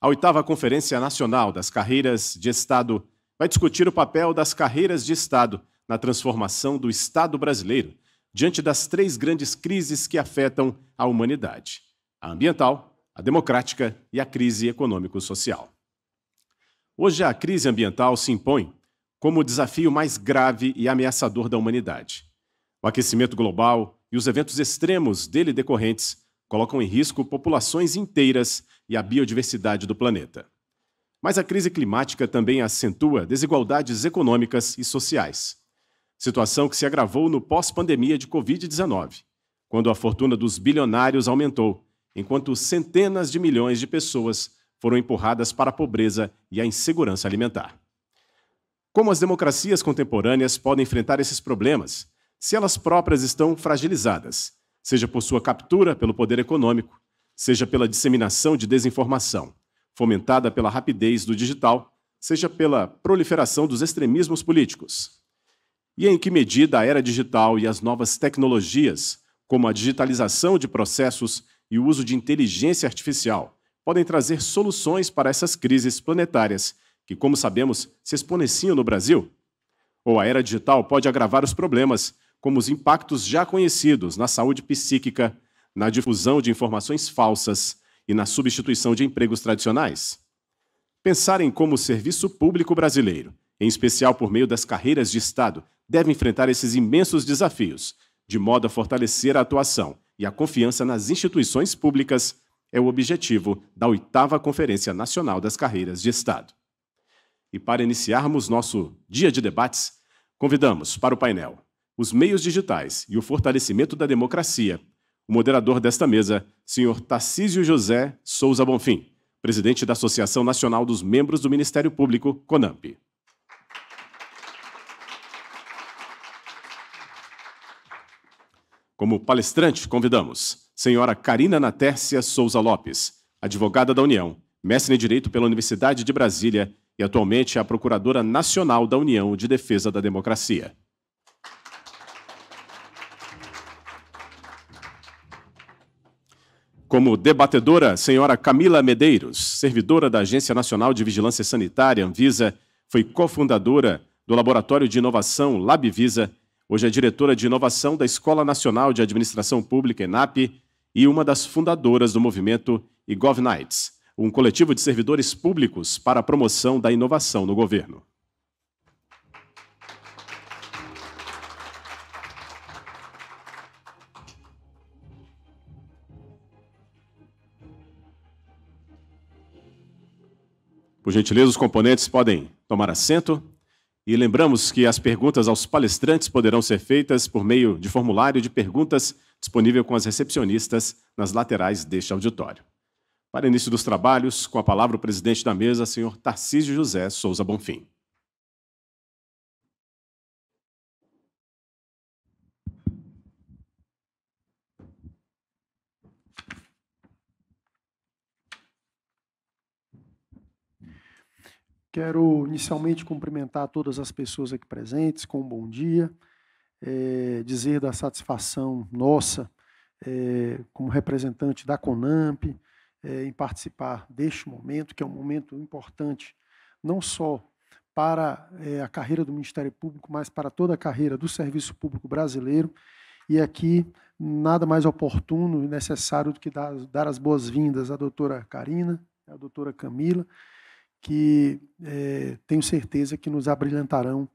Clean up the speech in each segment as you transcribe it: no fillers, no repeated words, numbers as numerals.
A 8ª Conferência Nacional das Carreiras de Estado vai discutir o papel das carreiras de Estado na transformação do Estado brasileiro, diante das 3 grandes crises que afetam a humanidade: a ambiental, a democrática e a crise econômico-social. Hoje, a crise ambiental se impõe como o desafio mais grave e ameaçador da humanidade. O aquecimento global e os eventos extremos dele decorrentes colocam em risco populações inteiras e a biodiversidade do planeta. Mas a crise climática também acentua desigualdades econômicas e sociais. Situação que se agravou no pós-pandemia de Covid-19, quando a fortuna dos bilionários aumentou, enquanto centenas de milhões de pessoas foram empurradas para a pobreza e a insegurança alimentar. Como as democracias contemporâneas podem enfrentar esses problemas, se elas próprias estão fragilizadas, seja por sua captura pelo poder econômico, seja pela disseminação de desinformação, fomentada pela rapidez do digital, seja pela proliferação dos extremismos políticos? E em que medida a era digital e as novas tecnologias, como a digitalização de processos e o uso de inteligência artificial, podem trazer soluções para essas crises planetárias que, como sabemos, se exponenciam no Brasil? Ou a era digital pode agravar os problemas, como os impactos já conhecidos na saúde psíquica, na difusão de informações falsas e na substituição de empregos tradicionais? Pensar em como o serviço público brasileiro, em especial por meio das carreiras de Estado, deve enfrentar esses imensos desafios, de modo a fortalecer a atuação e a confiança nas instituições públicas, é o objetivo da 8ª Conferência Nacional das Carreiras de Estado. E para iniciarmos nosso dia de debates, convidamos para o painel Os Meios Digitais e o Fortalecimento da Democracia, o moderador desta mesa, senhor Tarcísio José Souza Bonfim, presidente da Associação Nacional dos Membros do Ministério Público, CONAMP. Como palestrante, convidamos senhora Carina Natércia Souza Lopes, advogada da União, mestre em Direito pela Universidade de Brasília e atualmente é a Procuradora Nacional da União de Defesa da Democracia. Como debatedora, senhora Camila Medeiros, servidora da Agência Nacional de Vigilância Sanitária, Anvisa, foi cofundadora do Laboratório de Inovação LabVisa, hoje é diretora de Inovação da Escola Nacional de Administração Pública, ENAP, e uma das fundadoras do movimento eGovNights, um coletivo de servidores públicos para a promoção da inovação no governo. Por gentileza, os componentes podem tomar assento. E lembramos que as perguntas aos palestrantes poderão ser feitas por meio de formulário de perguntas disponível com as recepcionistas nas laterais deste auditório. Para início dos trabalhos, com a palavra o presidente da mesa, senhor Tarcísio José Souza Bonfim. Quero inicialmente cumprimentar todas as pessoas aqui presentes com um bom dia, dizer da satisfação nossa como representante da CONAMP em participar deste momento, que é um momento importante não só para a carreira do Ministério Público, mas para toda a carreira do Serviço Público brasileiro. E aqui nada mais oportuno e necessário do que dar as boas-vindas à doutora Carina, à doutora Camila, que tenho certeza que nos abrilhantarão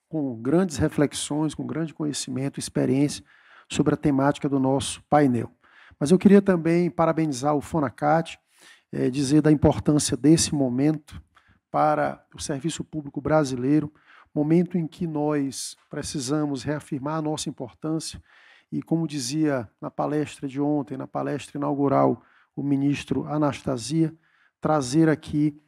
com grandes reflexões, com grande conhecimento e experiência sobre a temática do nosso painel. Mas eu queria também parabenizar o FONACAT, dizer da importância desse momento para o serviço público brasileiro, momento em que nós precisamos reafirmar a nossa importância e, como dizia na palestra de ontem, na palestra inaugural, o ministro Anastasia, trazer aqui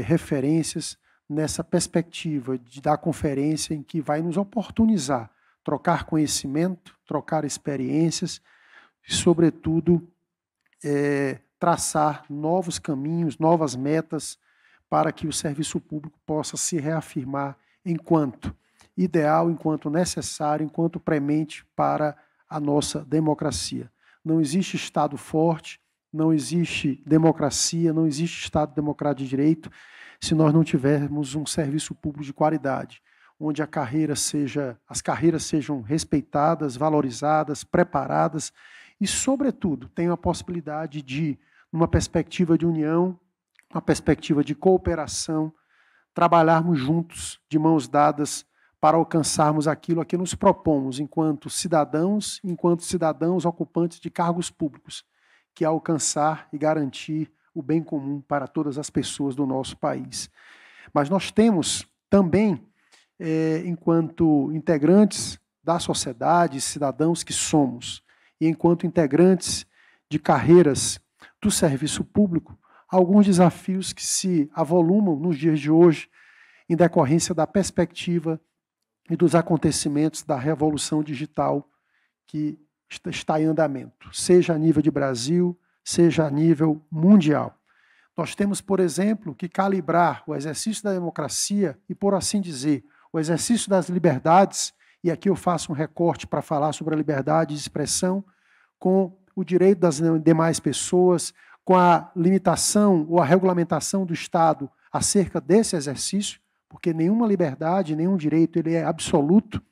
referências nessa perspectiva da conferência em que vai nos oportunizar trocar conhecimento, trocar experiências e, sobretudo, traçar novos caminhos, novas metas para que o serviço público possa se reafirmar enquanto ideal, enquanto necessário, enquanto premente para a nossa democracia. Não existe Estado forte, não existe democracia, não existe Estado democrático de direito se nós não tivermos um serviço público de qualidade, onde as carreiras sejam respeitadas, valorizadas, preparadas e, sobretudo, tenham a possibilidade de, numa perspectiva de união, uma perspectiva de cooperação, trabalharmos juntos, de mãos dadas, para alcançarmos aquilo a que nos propomos enquanto cidadãos ocupantes de cargos públicos, que é alcançar e garantir o bem comum para todas as pessoas do nosso país. Mas nós temos também, enquanto integrantes da sociedade, cidadãos que somos, e enquanto integrantes de carreiras do serviço público, alguns desafios que se avolumam nos dias de hoje em decorrência da perspectiva e dos acontecimentos da revolução digital que está em andamento, seja a nível de Brasil, seja a nível mundial. Nós temos, por exemplo, que calibrar o exercício da democracia e, por assim dizer, o exercício das liberdades, e aqui eu faço um recorte para falar sobre a liberdade de expressão, com o direito das demais pessoas, com a limitação ou a regulamentação do Estado acerca desse exercício, porque nenhuma liberdade, nenhum direito ele é absoluto,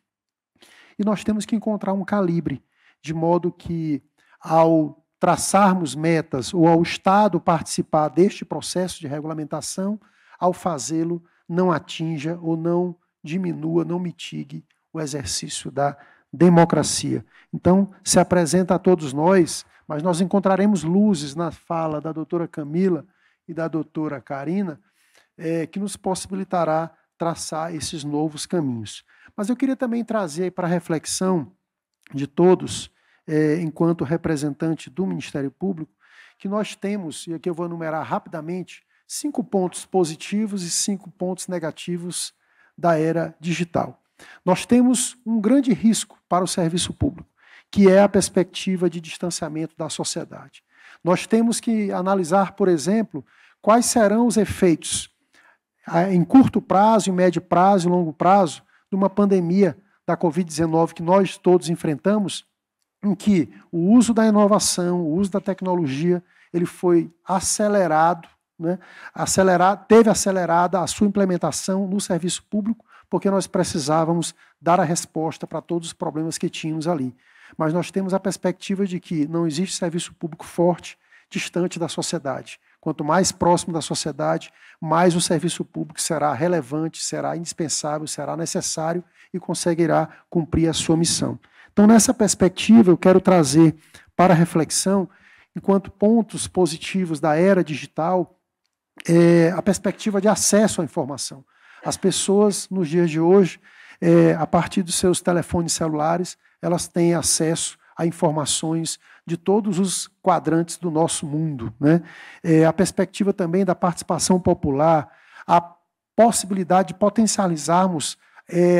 e nós temos que encontrar um calibre, de modo que, ao traçarmos metas ou ao Estado participar deste processo de regulamentação, ao fazê-lo, não atinja ou não diminua, não mitigue o exercício da democracia. Então, se apresenta a todos nós, mas nós encontraremos luzes na fala da doutora Camila e da doutora Karina, que nos possibilitará traçar esses novos caminhos. Mas eu queria também trazer para a reflexão de todos, enquanto representante do Ministério Público, que nós temos, e aqui eu vou enumerar rapidamente, 5 pontos positivos e 5 pontos negativos da era digital. Nós temos um grande risco para o serviço público, que é a perspectiva de distanciamento da sociedade. Nós temos que analisar, por exemplo, quais serão os efeitos em curto prazo, em médio prazo e longo prazo de uma pandemia da Covid-19 que nós todos enfrentamos, em que o uso da inovação, o uso da tecnologia, ele foi acelerado, teve acelerada a sua implementação no serviço público, porque nós precisávamos dar a resposta para todos os problemas que tínhamos ali. Mas nós temos a perspectiva de que não existe serviço público forte, distante da sociedade. Quanto mais próximo da sociedade, mais o serviço público será relevante, será indispensável, será necessário e conseguirá cumprir a sua missão. Então, nessa perspectiva, eu quero trazer para a reflexão, enquanto pontos positivos da era digital, a perspectiva de acesso à informação. As pessoas, nos dias de hoje, a partir dos seus telefones celulares, elas têm acesso a informações de todos os quadrantes do nosso mundo, a perspectiva também da participação popular, a possibilidade de potencializarmos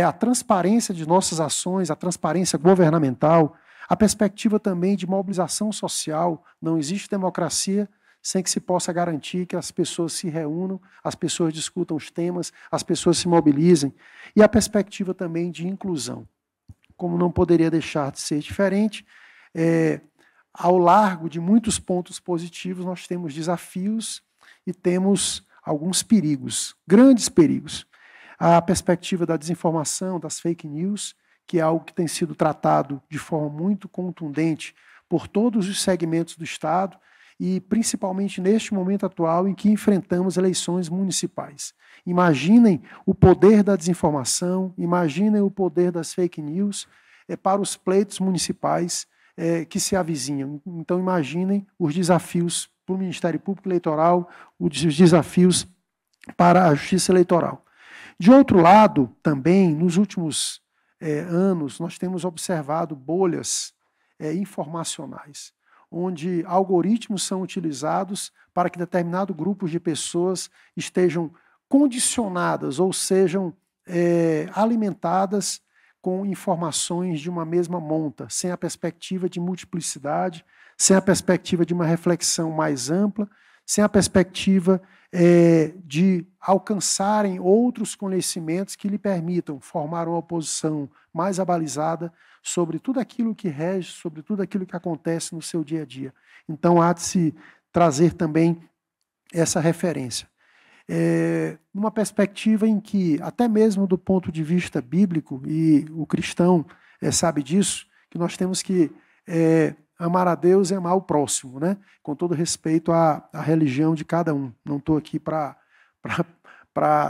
a transparência de nossas ações, a transparência governamental, a perspectiva também de mobilização social. Não existe democracia sem que se possa garantir que as pessoas se reúnam, as pessoas discutam os temas, as pessoas se mobilizem, e a perspectiva também de inclusão. Como não poderia deixar de ser diferente, ao largo de muitos pontos positivos, nós temos desafios e temos alguns perigos, grandes perigos. A perspectiva da desinformação, das fake news, que é algo que tem sido tratado de forma muito contundente por todos os segmentos do Estado e principalmente neste momento atual em que enfrentamos eleições municipais. Imaginem o poder da desinformação, imaginem o poder das fake news para os pleitos municipais que se avizinham. Então, imaginem os desafios para o Ministério Público Eleitoral, os desafios para a Justiça Eleitoral. De outro lado, também, nos últimos anos, nós temos observado bolhas informacionais, onde algoritmos são utilizados para que determinado grupo de pessoas estejam condicionadas ou sejam alimentadas com informações de uma mesma monta, sem a perspectiva de multiplicidade, sem a perspectiva de uma reflexão mais ampla, sem a perspectiva de alcançarem outros conhecimentos que lhe permitam formar uma posição mais abalizada sobre tudo aquilo que rege, sobre tudo aquilo que acontece no seu dia a dia. Então, há de se trazer também essa referência. Numa perspectiva em que, até mesmo do ponto de vista bíblico, e o cristão sabe disso, que nós temos que amar a Deus e amar o próximo, né? Com todo respeito à religião de cada um. Não estou aqui para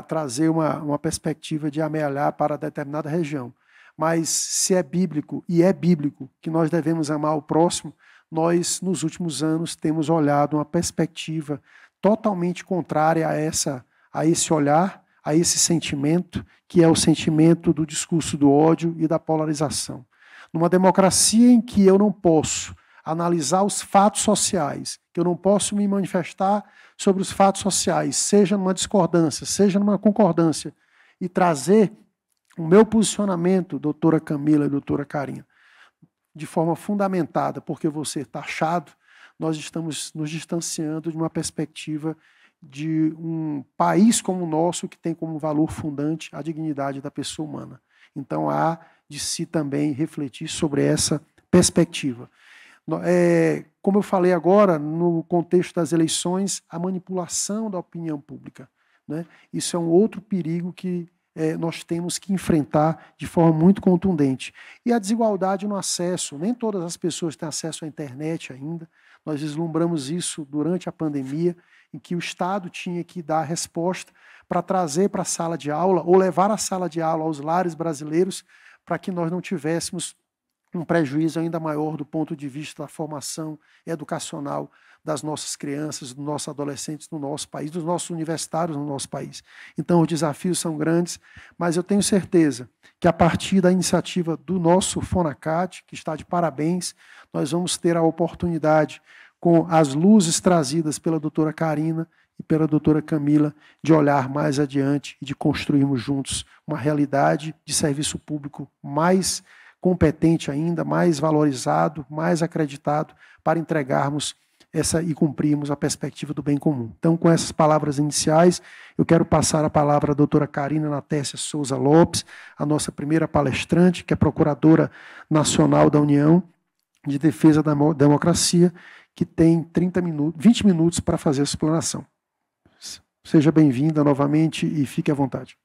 trazer uma perspectiva de amealhar para determinada região. Mas se é bíblico, e é bíblico, que nós devemos amar o próximo, nós, nos últimos anos, temos olhado uma perspectiva totalmente contrária a esse olhar, a esse sentimento, que é o sentimento do discurso do ódio e da polarização. Numa democracia em que eu não posso analisar os fatos sociais, que eu não posso me manifestar sobre os fatos sociais, seja numa discordância, seja numa concordância, e trazer o meu posicionamento, doutora Camila e doutora Karina, de forma fundamentada, porque eu vou ser taxado, nós estamos nos distanciando de uma perspectiva de um país como o nosso, que tem como valor fundante a dignidade da pessoa humana. Então, há de se também refletir sobre essa perspectiva. Como eu falei agora, no contexto das eleições, a manipulação da opinião pública, né? Isso é um outro perigo que nós temos que enfrentar de forma muito contundente. E a desigualdade no acesso. Nem todas as pessoas têm acesso à internet ainda. Nós vislumbramos isso durante a pandemia, em que o Estado tinha que dar a resposta para trazer para a sala de aula, ou levar a sala de aula aos lares brasileiros, para que nós não tivéssemos um prejuízo ainda maior do ponto de vista da formação educacional das nossas crianças, dos nossos adolescentes no nosso país, dos nossos universitários no nosso país. Então, os desafios são grandes, mas eu tenho certeza que, a partir da iniciativa do nosso FONACAT, que está de parabéns, nós vamos ter a oportunidade, com as luzes trazidas pela doutora Karina e pela doutora Camila, de olhar mais adiante e de construirmos juntos uma realidade de serviço público mais competente ainda, mais valorizado, mais acreditado, para entregarmos e cumprirmos a perspectiva do bem comum. Então, com essas palavras iniciais, eu quero passar a palavra à doutora Karina Natécia Souza Lopes, a nossa primeira palestrante, que é Procuradora Nacional da União de Defesa da Democracia, que tem 20 minutos para fazer a explanação. Seja bem-vinda novamente e fique à vontade.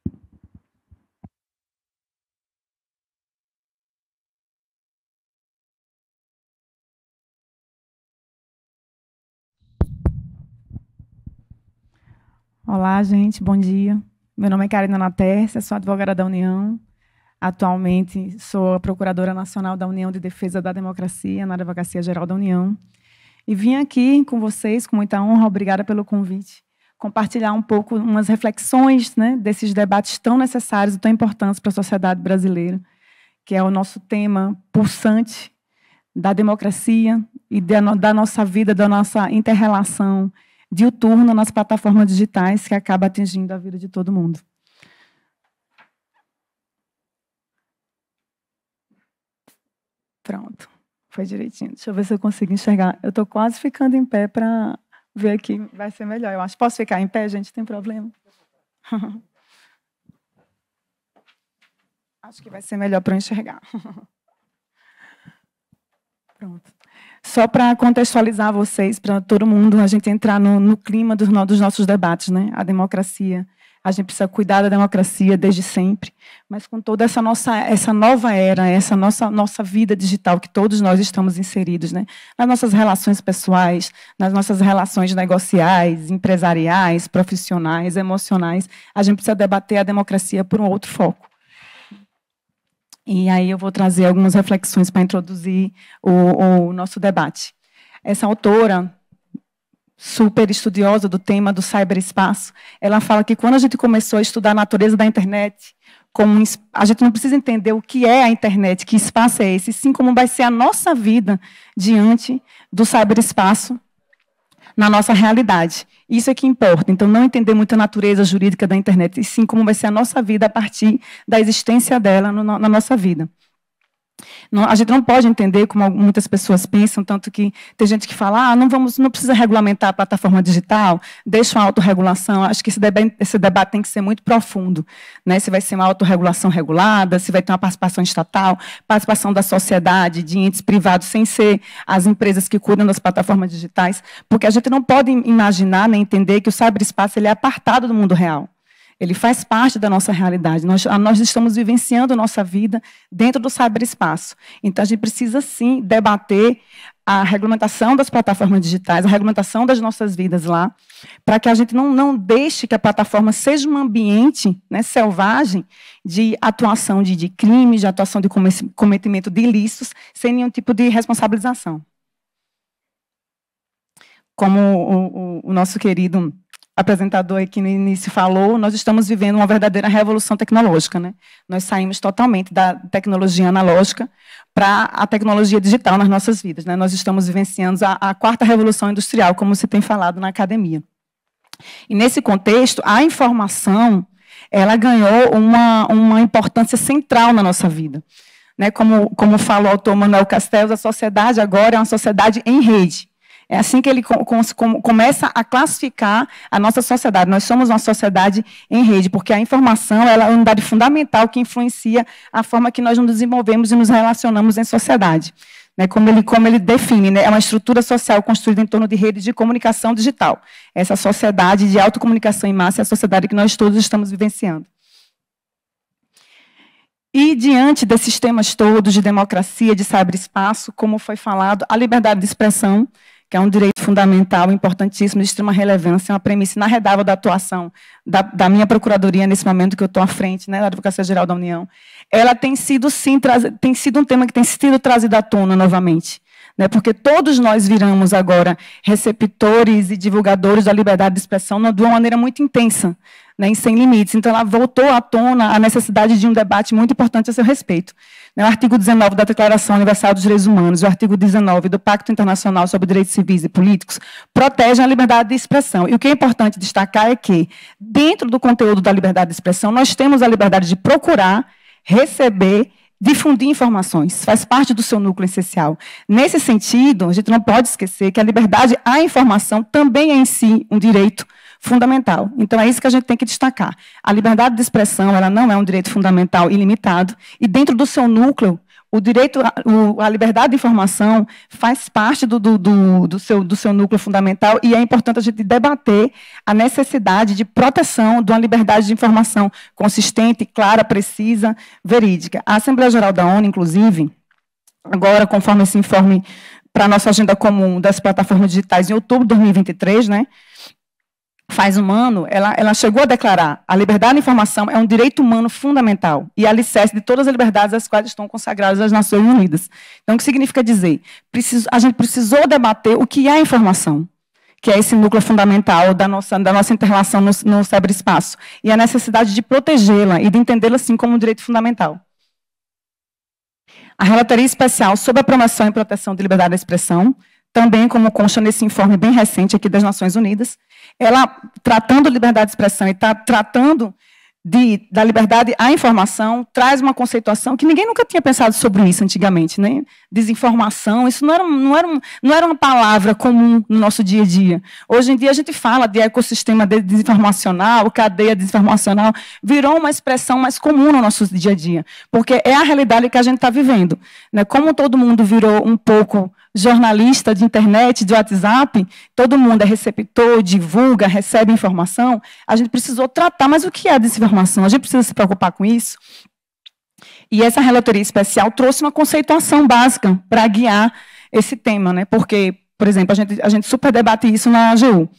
Olá, gente, bom dia. Meu nome é Karina Natécia, sou advogada da União. Atualmente, sou a Procuradora Nacional da União de Defesa da Democracia, na Advocacia Geral da União. E vim aqui com vocês, com muita honra, obrigada pelo convite, compartilhar um pouco umas reflexões, né, desses debates tão necessários e tão importantes para a sociedade brasileira, que é o nosso tema pulsante da democracia e da nossa vida, da nossa inter-relação diuturna nas plataformas digitais, que acaba atingindo a vida de todo mundo. Pronto, foi direitinho. Deixa eu ver se eu consigo enxergar. Eu estou quase ficando em pé para ver aqui. Vai ser melhor, eu acho. Posso ficar em pé, gente? Tem problema? Acho que vai ser melhor para eu enxergar. Pronto. Só para contextualizar vocês, para todo mundo, a gente entrar no clima dos nossos debates, né? A democracia. A gente precisa cuidar da democracia desde sempre, mas com toda essa nova era, essa nossa vida digital que todos nós estamos inseridos, né? Nas nossas relações pessoais, nas nossas relações negociais, empresariais, profissionais, emocionais, a gente precisa debater a democracia por um outro foco. E aí eu vou trazer algumas reflexões para introduzir o nosso debate. Essa autora, super estudiosa do tema do ciberespaço, ela fala que quando a gente começou a estudar a natureza da internet, a gente não precisa entender o que é a internet, que espaço é esse, sim como vai ser a nossa vida diante do ciberespaço na nossa realidade. Isso é que importa. Então, não entender muito a natureza jurídica da internet, e sim como vai ser a nossa vida a partir da existência dela na nossa vida. A gente não pode entender como muitas pessoas pensam, tanto que tem gente que fala, não precisa regulamentar a plataforma digital, deixa uma autorregulação. Acho que esse debate tem que ser muito profundo, né? Se vai ser uma autorregulação regulada, se vai ter uma participação estatal, participação da sociedade, de entes privados, sem ser as empresas que cuidam das plataformas digitais, porque a gente não pode imaginar nem entender que o ciberespaço ele é apartado do mundo real. Ele faz parte da nossa realidade. Nós estamos vivenciando a nossa vida dentro do ciberespaço. Então, a gente precisa, sim, debater a regulamentação das plataformas digitais, a regulamentação das nossas vidas lá, para que a gente não deixe que a plataforma seja um ambiente, né, selvagem de atuação de crimes, de atuação de cometimento de ilícitos, sem nenhum tipo de responsabilização. Como o nosso querido apresentador aqui no início falou, nós estamos vivendo uma verdadeira revolução tecnológica, né? Nós saímos totalmente da tecnologia analógica para a tecnologia digital nas nossas vidas, né? Nós estamos vivenciando a quarta revolução industrial, como se tem falado na academia. E, nesse contexto, a informação ela ganhou uma importância central na nossa vida. Né? Como fala o autor Manuel Castells, a sociedade agora é uma sociedade em rede. É assim que ele começa a classificar a nossa sociedade. Nós somos uma sociedade em rede, porque a informação ela é uma unidade fundamental que influencia a forma que nós nos desenvolvemos e nos relacionamos em sociedade. Né, como ele define, né, é uma estrutura social construída em torno de redes de comunicação digital. Essa sociedade de autocomunicação em massa é a sociedade que nós todos estamos vivenciando. E, diante desses temas todos de democracia, de ciberespaço, como foi falado, a liberdade de expressão, que é um direito fundamental, importantíssimo, de extrema relevância, é uma premissa inarredável da atuação da minha procuradoria, nesse momento que eu estou à frente, né, da Advocacia Geral da União. Ela tem sido, sim, tem sido um tema que tem sido trazido à tona novamente, né, porque todos nós viramos agora receptores e divulgadores da liberdade de expressão de uma maneira muito intensa, né, e sem limites. Então, ela voltou à tona a necessidade de um debate muito importante a seu respeito. O artigo 19 da Declaração Universal dos Direitos Humanos e o artigo 19 do Pacto Internacional sobre Direitos Civis e Políticos protegem a liberdade de expressão. E o que é importante destacar é que, dentro do conteúdo da liberdade de expressão, nós temos a liberdade de procurar, receber, difundir informações. Faz parte do seu núcleo essencial. Nesse sentido, a gente não pode esquecer que a liberdade à informação também é, em si, um direito fundamental. Então, é isso que a gente tem que destacar. A liberdade de expressão ela não é um direito fundamental ilimitado, e dentro do seu núcleo, a liberdade de informação faz parte do seu núcleo fundamental, e é importante a gente debater a necessidade de proteção de uma liberdade de informação consistente, clara, precisa, verídica. A Assembleia Geral da ONU, inclusive, agora, conforme esse informe para a nossa agenda comum das plataformas digitais, em outubro de 2023, né, faz um ano, ela chegou a declarar a liberdade de informação é um direito humano fundamental e alicerce de todas as liberdades às quais estão consagradas as Nações Unidas. Então, o que significa dizer? A gente precisou debater o que é a informação, que é esse núcleo fundamental da nossa inter-relação no ciberespaço, e a necessidade de protegê-la e de entendê-la assim como um direito fundamental. A relatoria especial sobre a promoção e proteção de liberdade de expressão, também como consta nesse informe bem recente aqui das Nações Unidas, ela, tratando liberdade de expressão e tratando da liberdade à informação, traz uma conceituação que ninguém nunca tinha pensado sobre isso antigamente, né? Desinformação, isso não era uma palavra comum no nosso dia a dia. Hoje em dia a gente fala de ecossistema desinformacional, cadeia desinformacional, virou uma expressão mais comum no nosso dia a dia, porque é a realidade que a gente está vivendo, né? Como todo mundo virou um pouco jornalista de internet, de WhatsApp, todo mundo é receptor, divulga, recebe informação, a gente precisou tratar, mas o que é a desinformação? A gente precisa se preocupar com isso? E essa relatoria especial trouxe uma conceituação básica para guiar esse tema, né? Porque, por exemplo, a gente super debate isso na AGU.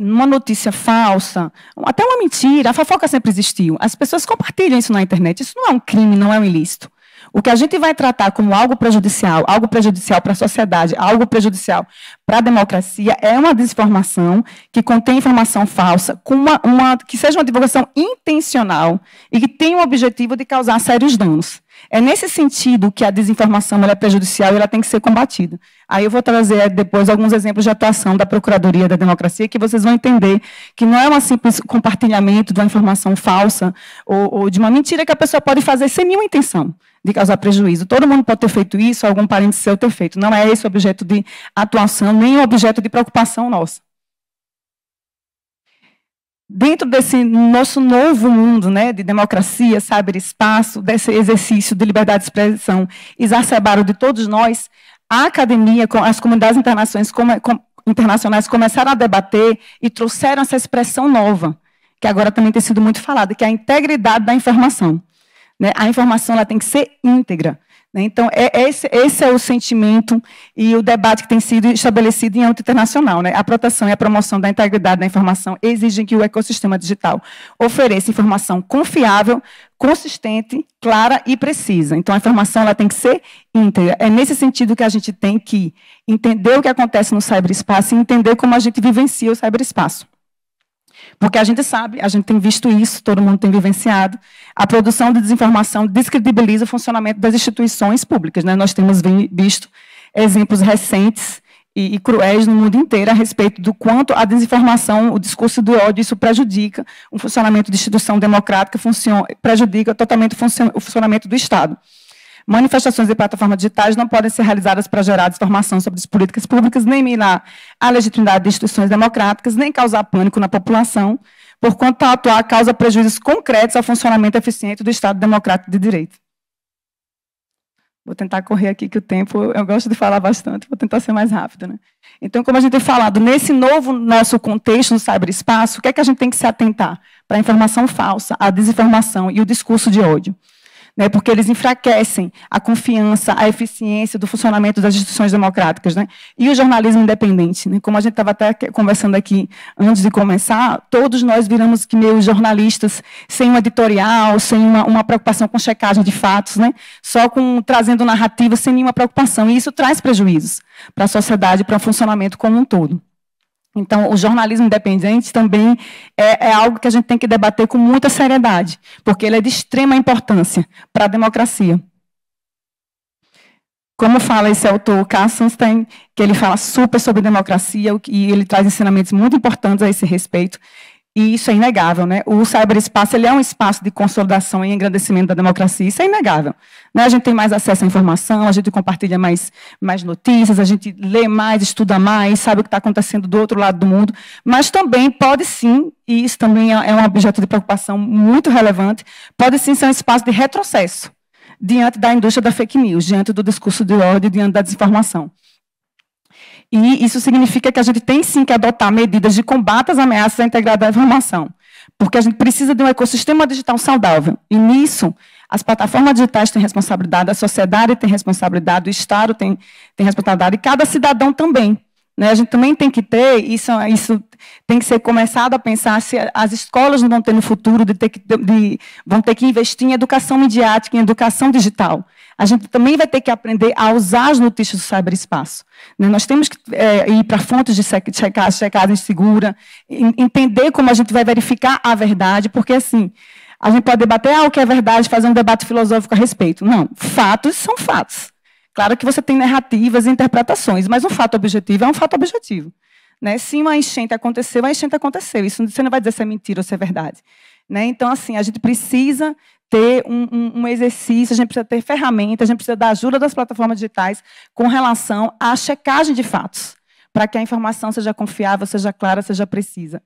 Numa notícia falsa, até uma mentira, a fofoca sempre existiu. As pessoas compartilham isso na internet. Isso não é um crime, não é um ilícito. O que a gente vai tratar como algo prejudicial para a sociedade, algo prejudicial para a democracia, é uma desinformação que contém informação falsa, com que seja uma divulgação intencional e que tenha o objetivo de causar sérios danos. É nesse sentido que a desinformação ela é prejudicial e ela tem que ser combatida. Aí eu vou trazer depois alguns exemplos de atuação da Procuradoria da Democracia, que vocês vão entender que não é um simples compartilhamento de uma informação falsa ou de uma mentira que a pessoa pode fazer sem nenhuma intenção. de causar prejuízo. Todo mundo pode ter feito isso, algum parente seu ter feito. Não é esse o objeto de atuação, nem o objeto de preocupação nossa. Dentro desse nosso novo mundo, né, de democracia, cyberespaço, desse exercício de liberdade de expressão exacerbado de todos nós, a academia, as comunidades internacionais começaram a debater e trouxeram essa expressão nova, que agora também tem sido muito falada, que é a integridade da informação. Né? A informação ela tem que ser íntegra. Né? Então, esse é o sentimento e o debate que tem sido estabelecido em âmbito internacional. Né? A proteção e a promoção da integridade da informação exigem que o ecossistema digital ofereça informação confiável, consistente, clara e precisa. Então, a informação ela tem que ser íntegra. É nesse sentido que a gente tem que entender o que acontece no ciberespaço e entender como a gente vivencia o ciberespaço. Porque a gente sabe, a gente tem visto isso, todo mundo tem vivenciado, a produção de desinformação descredibiliza o funcionamento das instituições públicas. Né? Nós temos visto exemplos recentes e cruéis no mundo inteiro a respeito do quanto a desinformação, o discurso do ódio, isso prejudica o funcionamento de instituição democrática, prejudica totalmente o funcionamento do Estado. Manifestações e plataformas digitais não podem ser realizadas para gerar desinformação sobre as políticas públicas, nem minar a legitimidade de instituições democráticas, nem causar pânico na população, porquanto atuar causa prejuízos concretos ao funcionamento eficiente do Estado democrático de direito. Vou tentar correr aqui, que o tempo, eu gosto de falar bastante, vou tentar ser mais rápido. Né? Então, como a gente tem falado, nesse novo nosso contexto no ciberespaço, o que é que a gente tem que se atentar? Para a informação falsa, a desinformação e o discurso de ódio. Né, porque eles enfraquecem a confiança, a eficiência do funcionamento das instituições democráticas. Né, e o jornalismo independente. Né, como a gente estava até conversando aqui antes de começar, todos nós viramos que meio jornalistas sem um editorial, sem uma preocupação com checagem de fatos, né, só trazendo narrativa sem nenhuma preocupação. E isso traz prejuízos para a sociedade, para o funcionamento como um todo. Então, o jornalismo independente também é algo que a gente tem que debater com muita seriedade, porque ele é de extrema importância para a democracia. Como fala esse autor, Kassenstein, que ele fala super sobre democracia e ele traz ensinamentos muito importantes a esse respeito, e isso é inegável. Né? O ciberespaço ele é um espaço de consolidação e engrandecimento da democracia, isso é inegável. Né? A gente tem mais acesso à informação, a gente compartilha mais notícias, a gente lê mais, estuda mais, sabe o que está acontecendo do outro lado do mundo, mas também pode sim, e isso também é um objeto de preocupação muito relevante, pode sim ser um espaço de retrocesso diante da indústria da fake news, diante do discurso de ódio, diante da desinformação. E isso significa que a gente tem, sim, que adotar medidas de combate às ameaças à integridade da informação, porque a gente precisa de um ecossistema digital saudável. E, nisso, as plataformas digitais têm responsabilidade, a sociedade tem responsabilidade, o Estado tem responsabilidade, e cada cidadão também. Né? A gente também tem que ter, isso tem que ser começado a pensar se as escolas não vão ter no futuro, vão ter que investir em educação midiática, em educação digital. A gente também vai ter que aprender a usar as notícias do ciberespaço. Né? Nós temos que ir para fontes de checagem segura, entender como a gente vai verificar a verdade, porque, assim, a gente pode debater o que é verdade, fazer um debate filosófico a respeito. Não, fatos são fatos. Claro que você tem narrativas e interpretações, mas um fato objetivo é um fato objetivo. Né? Se uma enchente aconteceu, a enchente aconteceu. Isso você não vai dizer se é mentira ou se é verdade. Né? Então, assim, a gente precisa ter um exercício, a gente precisa ter ferramentas, a gente precisa da ajuda das plataformas digitais com relação à checagem de fatos, para que a informação seja confiável, seja clara, seja precisa.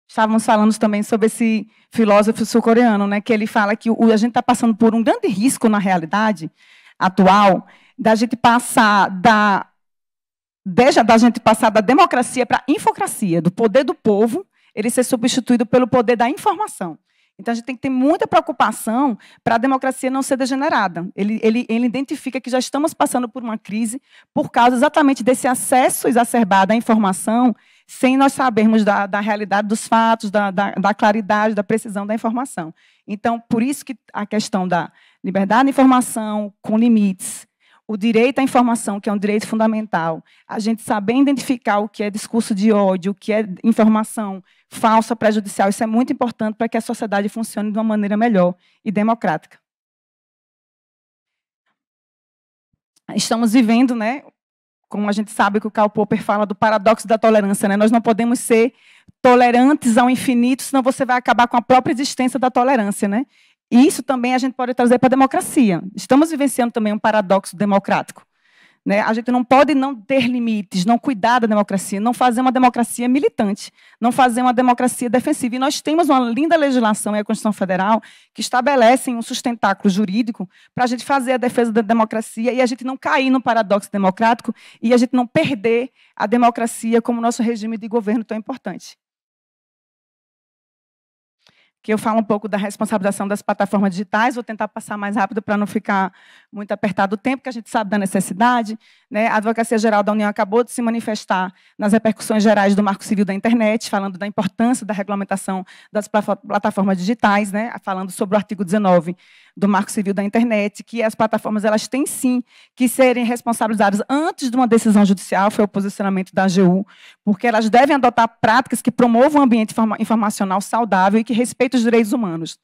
Estávamos falando também sobre esse filósofo sul-coreano, né, que ele fala que a gente está passando por um grande risco na realidade atual, da gente passar da democracia para a infocracia, do poder do povo, ele ser substituído pelo poder da informação. Então, a gente tem que ter muita preocupação para a democracia não ser degenerada. Ele identifica que já estamos passando por uma crise por causa exatamente desse acesso exacerbado à informação, sem nós sabermos da realidade dos fatos, da claridade, da precisão da informação. Então, por isso que a questão da liberdade de informação com limites, o direito à informação, que é um direito fundamental, a gente saber identificar o que é discurso de ódio, o que é informação falsa, prejudicial, isso é muito importante para que a sociedade funcione de uma maneira melhor e democrática. Estamos vivendo, né, como a gente sabe que o Karl Popper fala do paradoxo da tolerância, né? Nós não podemos ser tolerantes ao infinito, senão você vai acabar com a própria existência da tolerância. Né? E isso também a gente pode trazer para a democracia. Estamos vivenciando também um paradoxo democrático. Né? A gente não pode não ter limites, não cuidar da democracia, não fazer uma democracia militante, não fazer uma democracia defensiva. E nós temos uma linda legislação, a Constituição Federal, que estabelece um sustentáculo jurídico para a gente fazer a defesa da democracia e a gente não cair no paradoxo democrático e a gente não perder a democracia como nosso regime de governo tão importante. Que eu falo um pouco da responsabilização das plataformas digitais, vou tentar passar mais rápido para não ficar muito apertado o tempo, que a gente sabe da necessidade. Né? A Advocacia Geral da União acabou de se manifestar nas repercussões gerais do Marco Civil da Internet, falando da importância da regulamentação das plataformas digitais, né? Falando sobre o artigo 19 do Marco Civil da Internet, que as plataformas elas têm, sim, que serem responsabilizadas antes de uma decisão judicial, foi o posicionamento da AGU, porque elas devem adotar práticas que promovam um ambiente informacional saudável e que respeitem os direitos humanos.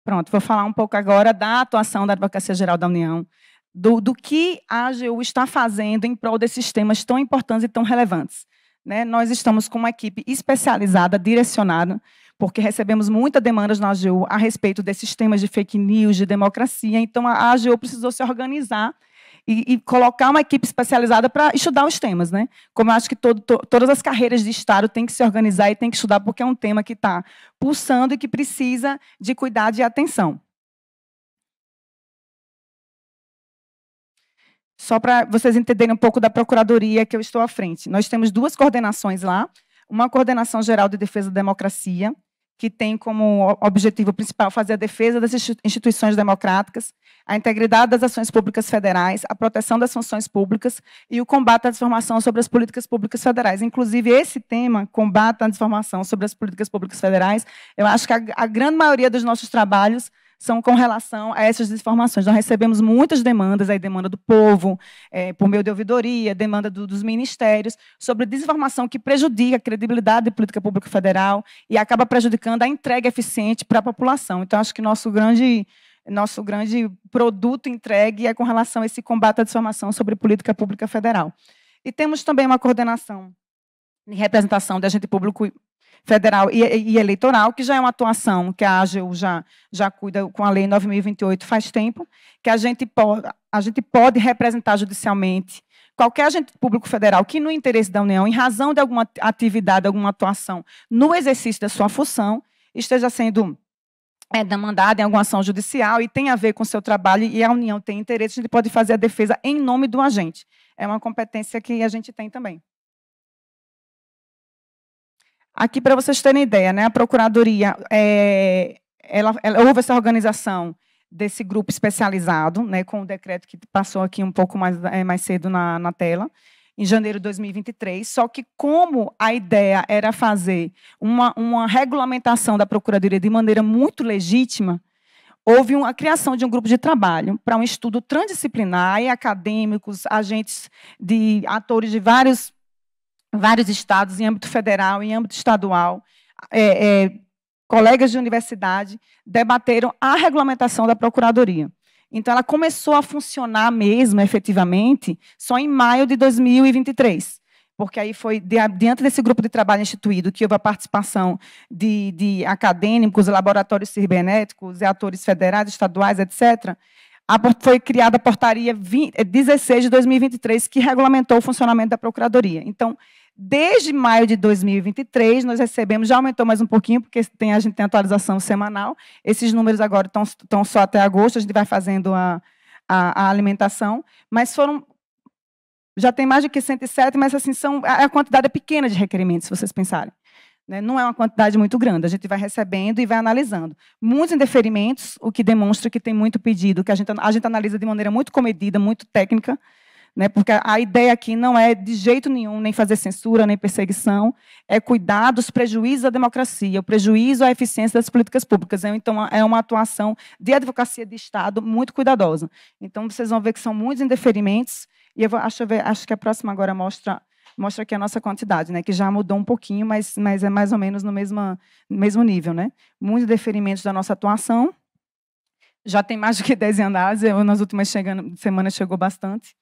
Pronto, vou falar um pouco agora da atuação da Advocacia Geral da União, do que a AGU está fazendo em prol desses temas tão importantes e tão relevantes. Né? Nós estamos com uma equipe especializada, direcionada, porque recebemos muitas demandas na AGU a respeito desses temas de fake news, de democracia, então a AGU precisou se organizar e colocar uma equipe especializada para estudar os temas. Né? Como eu acho que todas as carreiras de Estado têm que se organizar e têm que estudar, porque é um tema que está pulsando e que precisa de cuidado e atenção. Só para vocês entenderem um pouco da Procuradoria que eu estou à frente. Nós temos 2 coordenações lá, uma Coordenação Geral de Defesa da Democracia, que tem como objetivo principal fazer a defesa das instituições democráticas, a integridade das ações públicas federais, a proteção das funções públicas e o combate à desinformação sobre as políticas públicas federais. Inclusive, esse tema, combate à desinformação sobre as políticas públicas federais, eu acho que a grande maioria dos nossos trabalhos são com relação a essas desinformações. Nós recebemos muitas demandas, aí demanda do povo, por meio de ouvidoria, demanda dos ministérios, sobre desinformação que prejudica a credibilidade da política pública federal e acaba prejudicando a entrega eficiente para a população. Então, acho que nosso grande produto entregue é com relação a esse combate à desinformação sobre política pública federal. E temos também uma coordenação de representação de agente público federal e eleitoral, que já é uma atuação que a AGU já cuida com a Lei 9.028 faz tempo, que a gente pode representar judicialmente qualquer agente público federal que, no interesse da União, em razão de alguma atividade, alguma atuação no exercício da sua função, esteja sendo demandada em alguma ação judicial e tem a ver com o seu trabalho e a União tem interesse, a gente pode fazer a defesa em nome do agente. É uma competência que a gente tem também. Aqui, para vocês terem ideia, né, a Procuradoria houve essa organização desse grupo especializado, né, com o decreto que passou aqui um pouco mais cedo na tela, em janeiro de 2023, só que como a ideia era fazer uma regulamentação da Procuradoria de maneira muito legítima, houve a criação de um grupo de trabalho para um estudo transdisciplinar, e acadêmicos, atores de vários estados, em âmbito federal, em âmbito estadual, colegas de universidade, debateram a regulamentação da Procuradoria. Então, ela começou a funcionar mesmo, efetivamente, só em maio de 2023, porque aí foi, diante desse grupo de trabalho instituído, que houve a participação de acadêmicos, laboratórios cibernéticos, atores federais, estaduais, etc., foi criada a portaria 16 de 2023, que regulamentou o funcionamento da Procuradoria. Então, desde maio de 2023, nós recebemos, já aumentou mais um pouquinho, porque a gente tem atualização semanal, esses números agora estão só até agosto, a gente vai fazendo a alimentação, mas já tem mais do que 107, mas assim, a quantidade é pequena de requerimentos, se vocês pensarem. Não é uma quantidade muito grande, a gente vai recebendo e vai analisando. Muitos indeferimentos, o que demonstra que tem muito pedido, que a gente analisa de maneira muito comedida, muito técnica, porque a ideia aqui não é, de jeito nenhum, nem fazer censura, nem perseguição, é cuidar dos prejuízos à democracia, o prejuízo à eficiência das políticas públicas. Então, é uma atuação de advocacia de Estado muito cuidadosa. Então, vocês vão ver que são muitos indeferimentos, e eu acho que a próxima agora mostra aqui a nossa quantidade, que já mudou um pouquinho, mas é mais ou menos no mesmo nível. Muitos deferimentos da nossa atuação, já tem mais do que 10 andares, nas últimas semanas chegou bastante.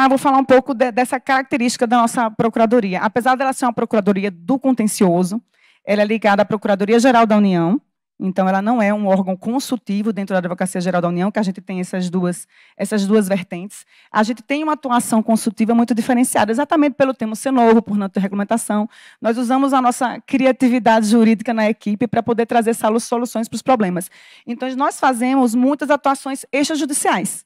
Vou falar um pouco dessa característica da nossa Procuradoria. Apesar dela ser uma Procuradoria do Contencioso, ela é ligada à Procuradoria-Geral da União, então ela não é um órgão consultivo dentro da Advocacia-Geral da União, que a gente tem essas duas vertentes. A gente tem uma atuação consultiva muito diferenciada, exatamente pelo tema ser novo, por não ter regulamentação. Nós usamos a nossa criatividade jurídica na equipe para poder trazer soluções para os problemas. Então, nós fazemos muitas atuações extrajudiciais,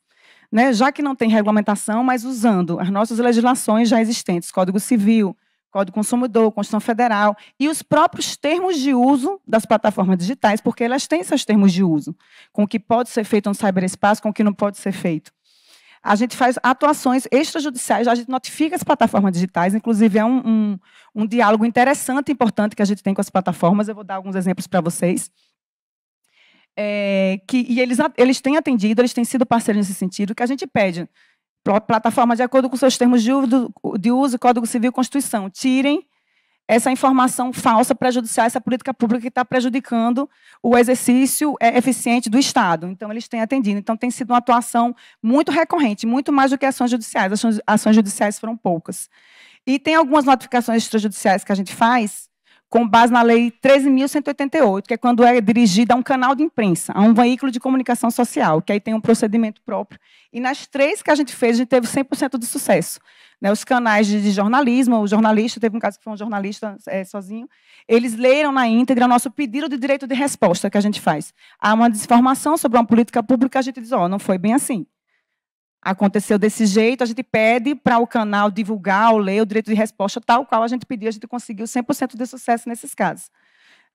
né? Já que não tem regulamentação, mas usando as nossas legislações já existentes, Código Civil, Código do Consumidor, Constituição Federal, e os próprios termos de uso das plataformas digitais, porque elas têm seus termos de uso, com o que pode ser feito no ciberespaço, com o que não pode ser feito. A gente faz atuações extrajudiciais, a gente notifica as plataformas digitais, inclusive é um diálogo interessante e importante que a gente tem com as plataformas, eu vou dar alguns exemplos para vocês. Eles têm atendido, eles têm sido parceiros nesse sentido, que a gente pede plataforma de acordo com seus termos de uso, Código Civil e Constituição. Tirem essa informação falsa prejudicial, essa política pública que está prejudicando o exercício eficiente do Estado. Então, eles têm atendido. Então, tem sido uma atuação muito recorrente, muito mais do que ações judiciais. As ações judiciais foram poucas. E tem algumas notificações extrajudiciais que a gente faz com base na Lei 13.188, que é quando é dirigida a um canal de imprensa, a um veículo de comunicação social, que aí tem um procedimento próprio. E nas 3 que a gente fez, a gente teve 100% de sucesso. Né, os canais de jornalismo, o jornalista, teve um caso que foi um jornalista sozinho, eles leram na íntegra nosso pedido de direito de resposta que a gente faz. Há uma desinformação sobre uma política pública, a gente diz, não foi bem assim. Aconteceu desse jeito, a gente pede para o canal divulgar ou ler o direito de resposta tal qual a gente pediu, a gente conseguiu 100% de sucesso nesses casos.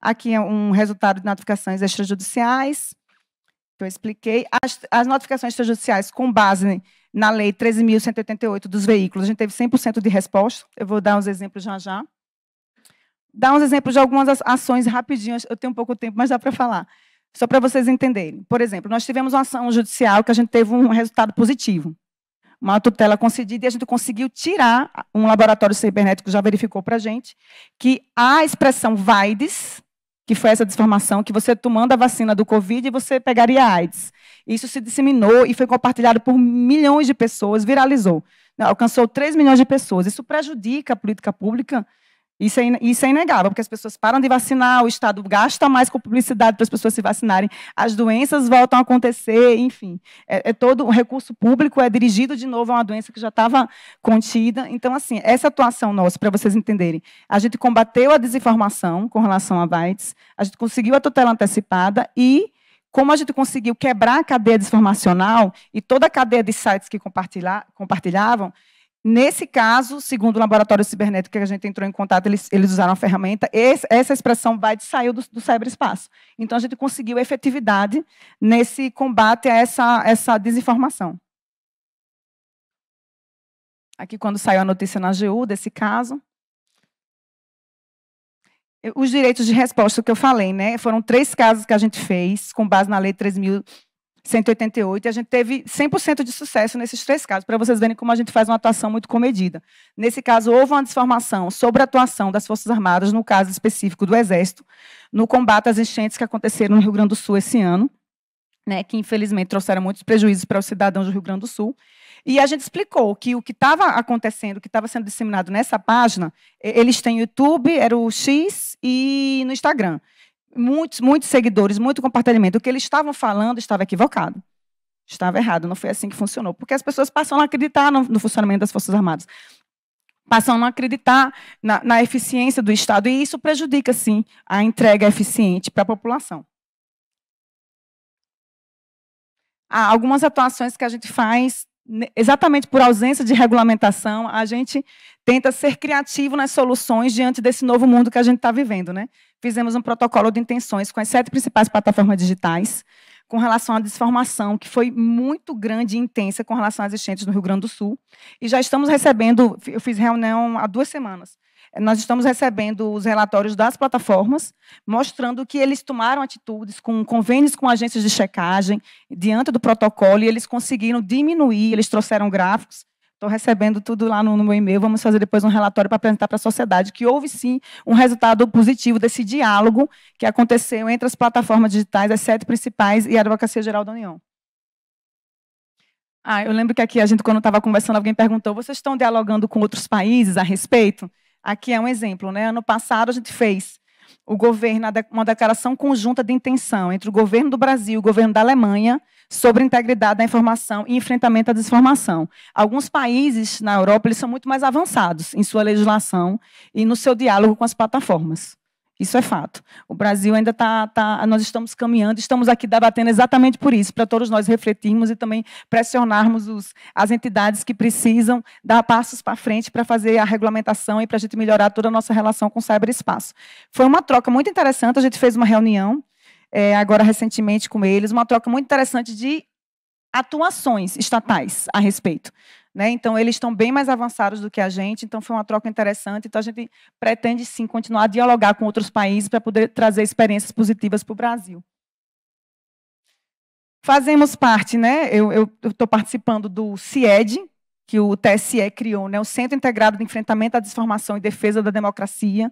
Aqui é um resultado de notificações extrajudiciais, que eu expliquei. As notificações extrajudiciais com base na Lei 13.188 dos veículos, a gente teve 100% de resposta. Eu vou dar uns exemplos já. Dar uns exemplos de algumas ações rapidinho, eu tenho pouco tempo, mas dá para falar. Só para vocês entenderem. Por exemplo, nós tivemos uma ação judicial que a gente teve um resultado positivo. Uma tutela concedida e a gente conseguiu tirar, um laboratório cibernético já verificou para a gente, que a expressão AIDS, que foi essa desinformação, que você tomando a vacina do Covid, você pegaria AIDS. Isso se disseminou e foi compartilhado por milhões de pessoas, viralizou. Alcançou 3 milhões de pessoas. Isso prejudica a política pública. Isso é inegável, porque as pessoas param de vacinar, o Estado gasta mais com publicidade para as pessoas se vacinarem, as doenças voltam a acontecer, enfim. Todo o recurso público é dirigido de novo a uma doença que já estava contida. Então, assim, essa atuação nossa, para vocês entenderem, a gente combateu a desinformação com relação à AIDS, a gente conseguiu a tutela antecipada e, como a gente conseguiu quebrar a cadeia desinformacional e toda a cadeia de sites que compartilhavam, nesse caso, segundo o laboratório cibernético que a gente entrou em contato, eles usaram a ferramenta, essa expressão byte saiu do cyberespaço. Então, a gente conseguiu efetividade nesse combate a essa desinformação. Aqui, quando saiu a notícia na AGU desse caso. Os direitos de resposta que eu falei, né? Foram 3 casos que a gente fez, com base na Lei 13.188, e a gente teve 100% de sucesso nesses 3 casos, para vocês verem como a gente faz uma atuação muito comedida. Nesse caso, houve uma desinformação sobre a atuação das Forças Armadas, no caso específico do Exército, no combate às enchentes que aconteceram no Rio Grande do Sul esse ano, né, que, infelizmente, trouxeram muitos prejuízos para os cidadãos do Rio Grande do Sul. E a gente explicou que o que estava acontecendo, o que estava sendo disseminado nessa página, eles têm YouTube, era o X, e no Instagram. Muitos seguidores, muito compartilhamento. O que eles estavam falando estava equivocado. Estava errado, não foi assim que funcionou. Porque as pessoas passam a acreditar no funcionamento das Forças Armadas. Passam a não acreditar na eficiência do Estado. E isso prejudica, sim, a entrega eficiente para a população. Há algumas atuações que a gente faz, exatamente por ausência de regulamentação, a gente tenta ser criativo nas soluções diante desse novo mundo que a gente está vivendo, né? Fizemos um protocolo de intenções com as 7 principais plataformas digitais, com relação à desinformação, que foi muito grande e intensa com relação às enchentes no Rio Grande do Sul. E já estamos recebendo, eu fiz reunião há 2 semanas, nós estamos recebendo os relatórios das plataformas, mostrando que eles tomaram atitudes com convênios com agências de checagem, diante do protocolo, e eles conseguiram diminuir, eles trouxeram gráficos. Estou recebendo tudo lá no meu e-mail, vamos fazer depois um relatório para apresentar para a sociedade, que houve, sim, um resultado positivo desse diálogo que aconteceu entre as plataformas digitais, as 7 principais, e a Advocacia-Geral da União. Eu lembro que aqui a gente, quando estava conversando, alguém perguntou: vocês estão dialogando com outros países a respeito? Aqui é um exemplo, né? Ano passado a gente fez o governo, uma declaração conjunta de intenção entre o governo do Brasil e o governo da Alemanha sobre a integridade da informação e enfrentamento à desinformação. Alguns países na Europa eles são muito mais avançados em sua legislação e no seu diálogo com as plataformas. Isso é fato. O Brasil ainda nós estamos caminhando, estamos aqui debatendo exatamente por isso, para todos nós refletirmos e também pressionarmos as entidades que precisam dar passos para frente para fazer a regulamentação e para a gente melhorar toda a nossa relação com o ciberespaço. Foi uma troca muito interessante, a gente fez uma reunião, agora recentemente com eles, uma troca muito interessante de atuações estatais a respeito. Né? Então, eles estão bem mais avançados do que a gente, então foi uma troca interessante. Então, a gente pretende, sim, continuar a dialogar com outros países para poder trazer experiências positivas para o Brasil. Fazemos parte, né? Eu estou participando do CIED, que o TSE criou, né? O Centro Integrado de Enfrentamento à Desinformação e Defesa da Democracia,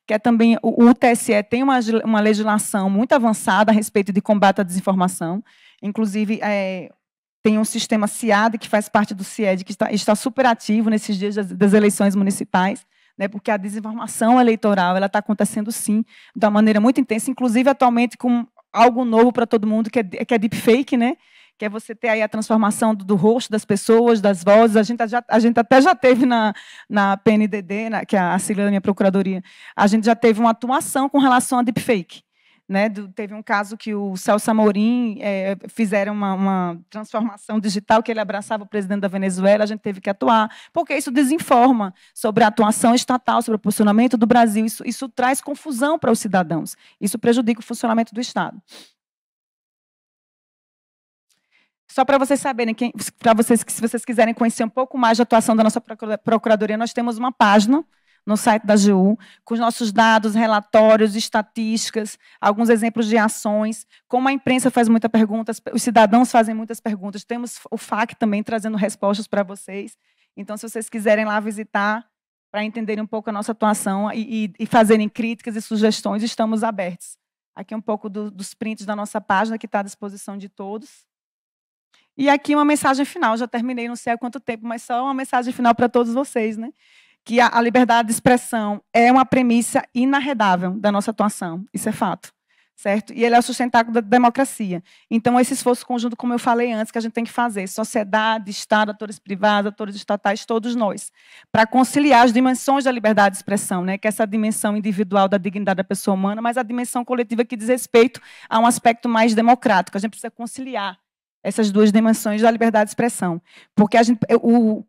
que é também, o TSE tem uma legislação muito avançada a respeito de combate à desinformação, inclusive tem um sistema CIAD, que faz parte do CIED, que está super ativo nesses dias das eleições municipais, né, porque a desinformação eleitoral está acontecendo, sim, de uma maneira muito intensa, inclusive atualmente com algo novo para todo mundo, que é deepfake, né, que é você ter aí a transformação do rosto das pessoas, das vozes. A gente até já teve na PNDD, que é a sigla da minha procuradoria, a gente já teve uma atuação com relação a deepfake. Né, teve um caso que o Celso Amorim fizeram uma transformação digital, que ele abraçava o presidente da Venezuela, a gente teve que atuar, porque isso desinforma sobre a atuação estatal, sobre o posicionamento do Brasil, isso traz confusão para os cidadãos, isso prejudica o funcionamento do Estado. Só para vocês saberem, se vocês quiserem conhecer um pouco mais da atuação da nossa Procuradoria, nós temos uma página no site da AGU, com os nossos dados, relatórios, estatísticas, alguns exemplos de ações. Como a imprensa faz muitas perguntas, os cidadãos fazem muitas perguntas, temos o FAQ também trazendo respostas para vocês. Então, se vocês quiserem lá visitar, para entenderem um pouco a nossa atuação e fazerem críticas e sugestões, estamos abertos. Aqui um pouco dos prints da nossa página, que está à disposição de todos. E aqui uma mensagem final, já terminei, não sei há quanto tempo, mas só uma mensagem final para todos vocês, né? Que a liberdade de expressão é uma premissa inarredável da nossa atuação, isso é fato, certo? E ele é o sustentáculo da democracia. Então, esse esforço conjunto, como eu falei antes, que a gente tem que fazer, sociedade, Estado, atores privados, atores estatais, todos nós, para conciliar as dimensões da liberdade de expressão, né? Que é essa dimensão individual da dignidade da pessoa humana, mas a dimensão coletiva que diz respeito a um aspecto mais democrático. A gente precisa conciliar essas duas dimensões da liberdade de expressão. Porque,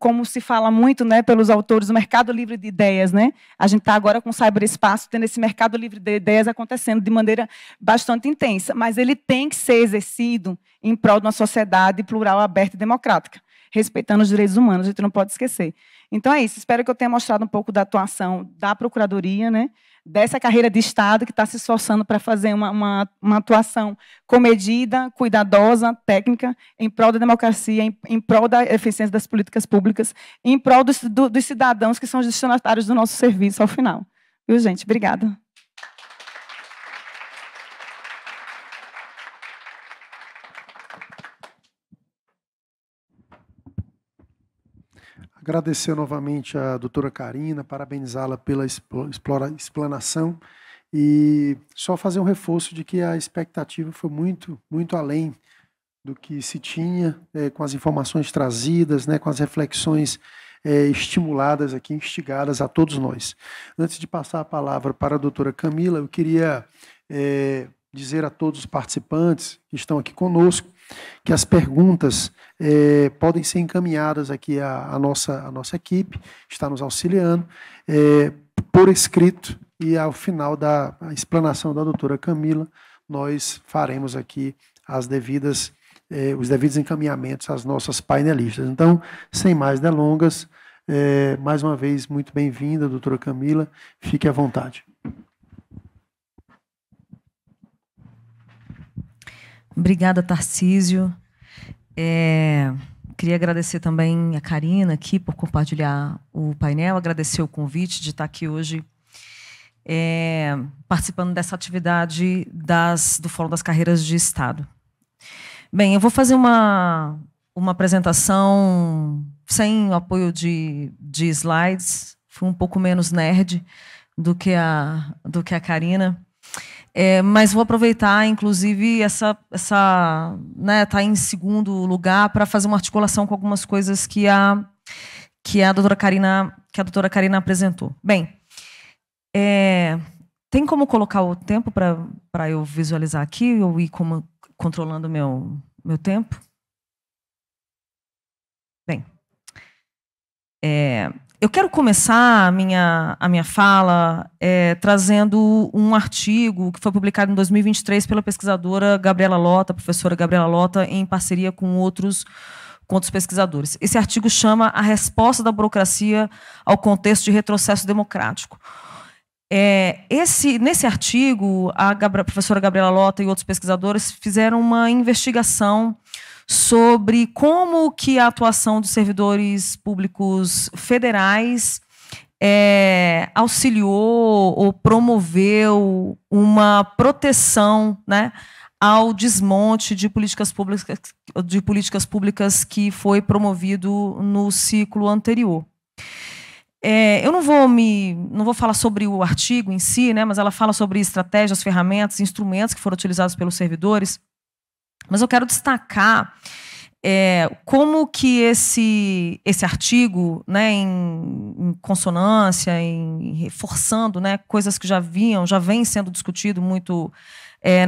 como se fala muito, né, pelos autores, o mercado livre de ideias, né? A gente está agora com o ciberespaço, tendo esse mercado livre de ideias acontecendo de maneira bastante intensa, mas ele tem que ser exercido em prol de uma sociedade plural, aberta e democrática, respeitando os direitos humanos, a gente não pode esquecer. Então, é isso. Espero que eu tenha mostrado um pouco da atuação da Procuradoria, né? Dessa carreira de Estado que está se esforçando para fazer uma atuação comedida, cuidadosa, técnica, em prol da democracia, em prol da eficiência das políticas públicas, em prol dos cidadãos que são os destinatários do nosso serviço ao final. Viu, gente? Obrigada. Agradecer novamente à doutora Karina, parabenizá-la pela explanação e só fazer um reforço de que a expectativa foi muito além do que se tinha, com as informações trazidas, né, com as reflexões estimuladas aqui, instigadas a todos nós. Antes de passar a palavra para a doutora Camila, eu queria dizer a todos os participantes que estão aqui conosco que as perguntas podem ser encaminhadas aqui à nossa equipe, está nos auxiliando, por escrito, e ao final da explanação da doutora Camila, nós faremos aqui os devidos encaminhamentos às nossas painelistas. Então, sem mais delongas, mais uma vez, muito bem-vinda, doutora Camila, fique à vontade. Obrigada, Tarcísio. Queria agradecer também a Karina aqui por compartilhar o painel, agradecer o convite de estar aqui hoje participando dessa atividade do Fórum das Carreiras de Estado. Bem, eu vou fazer uma uma apresentação sem o apoio de slides. Fui um pouco menos nerd do que a Karina. Mas vou aproveitar, inclusive, né, tá em segundo lugar para fazer uma articulação com algumas coisas que a doutora Karina apresentou. Bem, tem como colocar o tempo para eu visualizar aqui ou ir controlando meu tempo? Bem, eu quero começar a minha fala trazendo um artigo que foi publicado em 2023 pela pesquisadora Gabriela Lota, professora Gabriela Lota, em parceria com outros pesquisadores. Esse artigo chama A Resposta da Burocracia ao Contexto de Retrocesso Democrático. Nesse artigo, a professora Gabriela Lota e outros pesquisadores fizeram uma investigação sobre como que a atuação dos servidores públicos federais auxiliou ou promoveu uma proteção, né, ao desmonte de políticas públicas que foi promovido no ciclo anterior. Eu não vou falar sobre o artigo em si, né, mas ela fala sobre estratégias, ferramentas, instrumentos que foram utilizados pelos servidores. Mas eu quero destacar como que esse artigo, né, em consonância, reforçando, né, coisas que já vem sendo discutido muito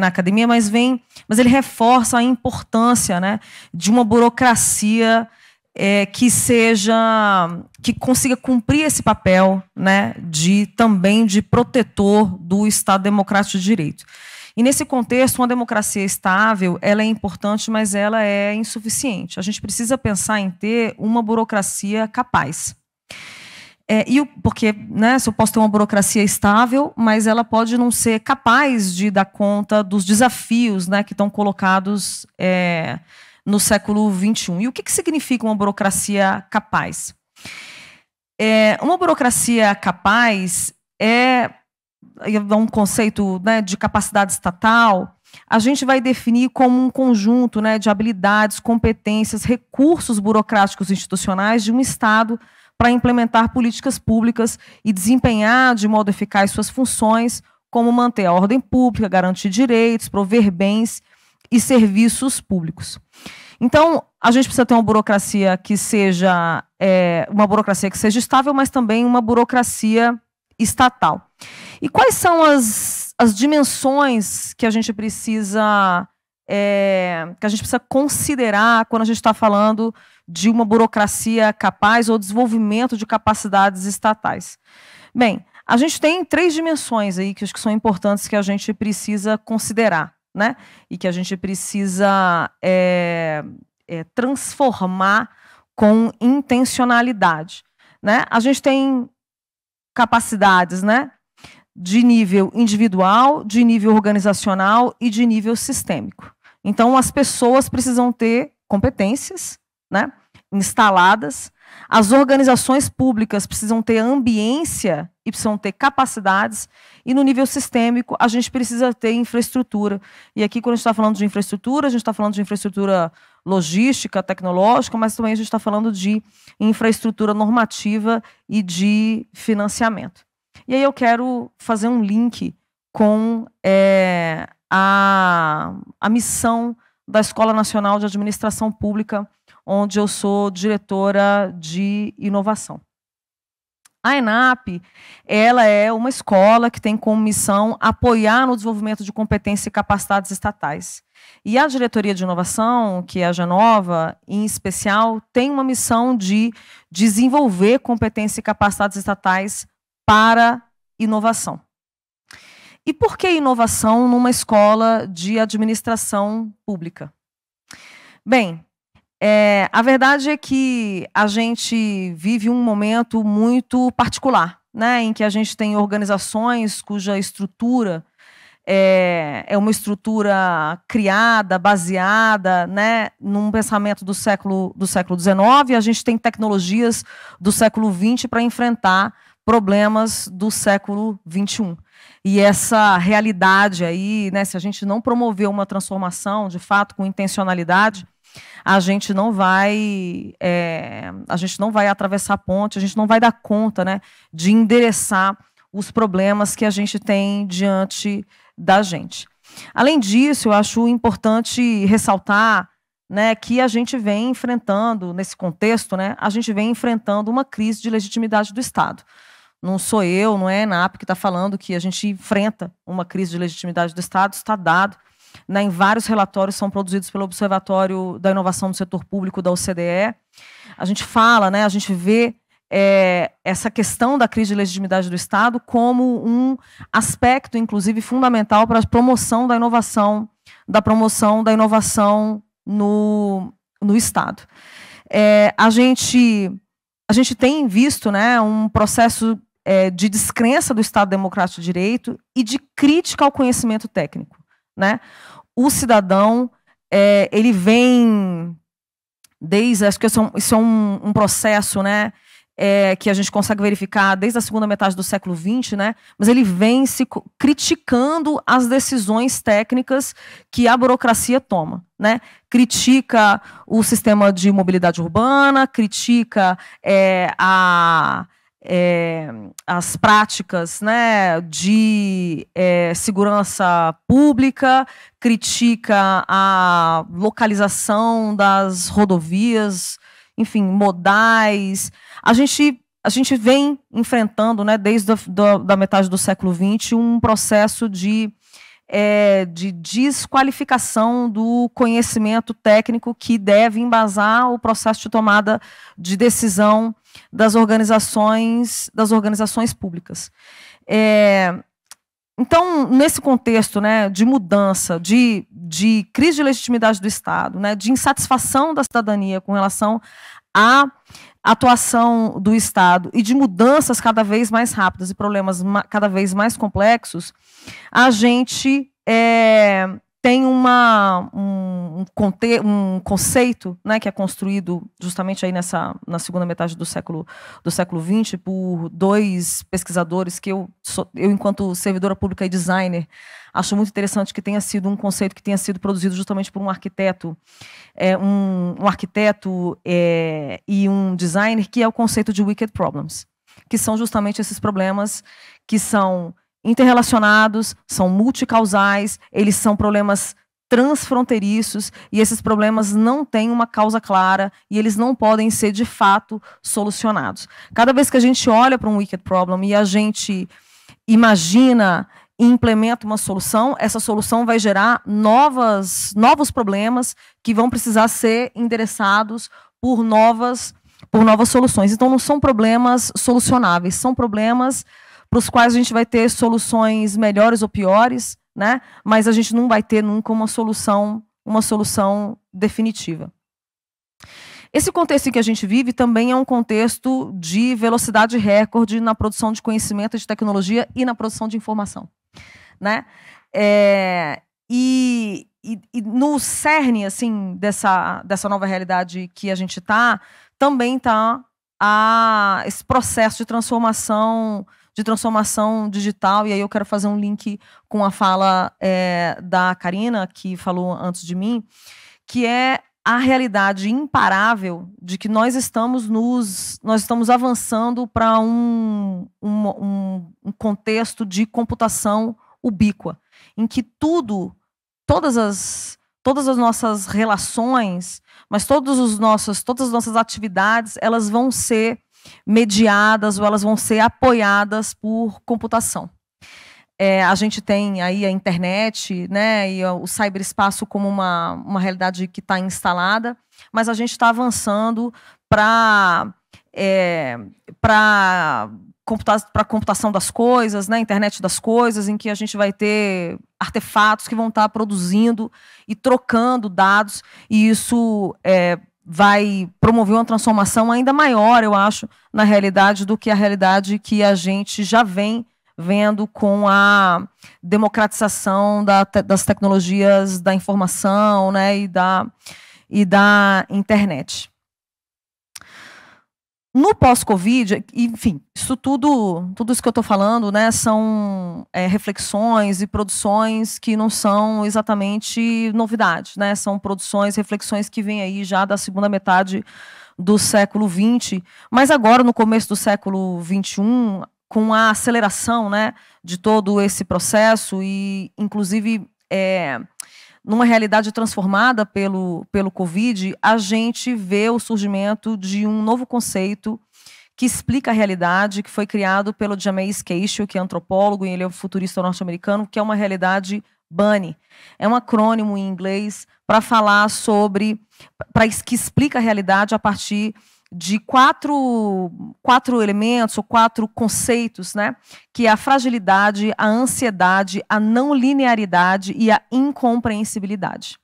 na academia, mas ele reforça a importância, né, de uma burocracia que consiga cumprir esse papel, né, também de protetor do Estado Democrático de Direito. E, nesse contexto, uma democracia estável ela é importante, mas ela é insuficiente. A gente precisa pensar em ter uma burocracia capaz. Porque, né, se eu posso ter uma burocracia estável, mas ela pode não ser capaz de dar conta dos desafios, né, que estão colocados no século XXI. E o que significa uma burocracia capaz? Uma burocracia capaz é um conceito, né, de capacidade estatal. A gente vai definir como um conjunto, né, de habilidades, competências, recursos burocráticos institucionais de um Estado para implementar políticas públicas e desempenhar de modo eficaz suas funções, como manter a ordem pública, garantir direitos, prover bens e serviços públicos. Então, a gente precisa ter uma burocracia que seja estável, mas também uma burocracia estatal. E quais são as dimensões que a gente precisa considerar quando a gente está falando de uma burocracia capaz ou desenvolvimento de capacidades estatais? Bem, a gente tem 3 dimensões aí que acho que são importantes que a gente precisa considerar, né? E que a gente precisa transformar com intencionalidade, né? A gente tem capacidades, né, de nível individual, de nível organizacional e de nível sistêmico. Então, as pessoas precisam ter competências, né, instaladas, as organizações públicas precisam ter ambiência e precisam ter capacidades, e no nível sistêmico a gente precisa ter infraestrutura. E aqui, quando a gente está falando de infraestrutura, a gente está falando de infraestrutura logística, tecnológica, mas também a gente está falando de infraestrutura normativa e de financiamento. E aí eu quero fazer um link com a missão da Escola Nacional de Administração Pública, onde eu sou diretora de inovação. A ENAP, ela é uma escola que tem como missão apoiar no desenvolvimento de competências e capacidades estatais. E a diretoria de inovação, que é a Genova, em especial, tem uma missão de desenvolver competências e capacidades estatais para inovação. E por que inovação numa escola de administração pública? Bem, a verdade é que a gente vive um momento muito particular, né, em que a gente tem organizações cuja estrutura é uma estrutura criada, baseada, né, num pensamento do século XIX, e a gente tem tecnologias do século XX para enfrentar problemas do século XXI. E essa realidade aí, né, se a gente não promover uma transformação, de fato, com intencionalidade, a gente não vai atravessar a ponte, a gente não vai dar conta, né, de endereçar os problemas que a gente tem diante da gente. Além disso, eu acho importante ressaltar, né, que a gente vem enfrentando, nesse contexto, né, a gente vem enfrentando uma crise de legitimidade do Estado. Não sou eu, não é a ENAP que está falando que a gente enfrenta uma crise de legitimidade do Estado, está dado, né, em vários relatórios são produzidos pelo Observatório da Inovação do Setor Público da OCDE. A gente fala, né, a gente vê essa questão da crise de legitimidade do Estado como um aspecto, inclusive, fundamental para a promoção da inovação no Estado. A gente tem visto, né, um processo de descrença do Estado Democrático de Direito e de crítica ao conhecimento técnico, né? O cidadão, ele vem desde, acho que isso é um processo, né, que a gente consegue verificar desde a segunda metade do século XX, né, mas ele vem se criticando as decisões técnicas que a burocracia toma, né? Critica o sistema de mobilidade urbana, critica as práticas, né, de segurança pública, critica a localização das rodovias, enfim, modais. A gente vem enfrentando, né, desde da metade do século XX, um processo de desqualificação do conhecimento técnico que deve embasar o processo de tomada de decisão das organizações públicas. Então, nesse contexto, né, de mudança, de crise de legitimidade do Estado, né, de insatisfação da cidadania com relação à atuação do Estado e de mudanças cada vez mais rápidas e problemas cada vez mais complexos, a gente tem um conceito, né, que é construído justamente aí na segunda metade do século XX por dois pesquisadores que eu enquanto servidora pública e designer, acho muito interessante que tenha sido um conceito que tenha sido produzido justamente por um arquiteto, um arquiteto e um designer, que é o conceito de wicked problems, que são justamente esses problemas que são interrelacionados, são multicausais, eles são problemas transfronteiriços e esses problemas não têm uma causa clara e eles não podem ser, de fato, solucionados. Cada vez que a gente olha para um wicked problem e a gente imagina e implementa uma solução, essa solução vai gerar novos problemas que vão precisar ser endereçados por novas soluções. Então, não são problemas solucionáveis, são problemas para os quais a gente vai ter soluções melhores ou piores, né? Mas a gente não vai ter nunca uma solução definitiva. Esse contexto em que a gente vive também é um contexto de velocidade recorde na produção de conhecimento, de tecnologia e na produção de informação, né? E no cerne, assim, dessa nova realidade que a gente está, também está esse processo de transformação digital, e aí eu quero fazer um link com a fala da Karina, que falou antes de mim, que é a realidade imparável de que nós estamos avançando para um contexto de computação ubíqua, em que todas as nossas relações, mas todas as nossas atividades, elas vão ser mediadas ou elas vão ser apoiadas por computação. A gente tem aí a internet, né, e o ciberespaço como uma realidade que está instalada, mas a gente está avançando para a computação das coisas, né, internet das coisas, em que a gente vai ter artefatos que vão estar produzindo e trocando dados, e isso vai promover uma transformação ainda maior, eu acho, na realidade, do que a realidade que a gente já vem vendo com a democratização das tecnologias da informação, né, e da internet. No pós-Covid, enfim, tudo isso que eu estou falando, né, são reflexões e produções que não são exatamente novidades, né, são produções, reflexões que vêm aí já da segunda metade do século XX, mas agora, no começo do século XXI, com a aceleração, né, de todo esse processo e, inclusive, numa realidade transformada pelo Covid, a gente vê o surgimento de um novo conceito que explica a realidade, que foi criado pelo James Cashew, que é antropólogo e ele é um futurista norte-americano, que é uma realidade BUNNY. É um acrônimo em inglês para falar sobre, que explica a realidade a partir de quatro elementos ou 4 conceitos, né? Que é a fragilidade, a ansiedade, a não linearidade e a incompreensibilidade.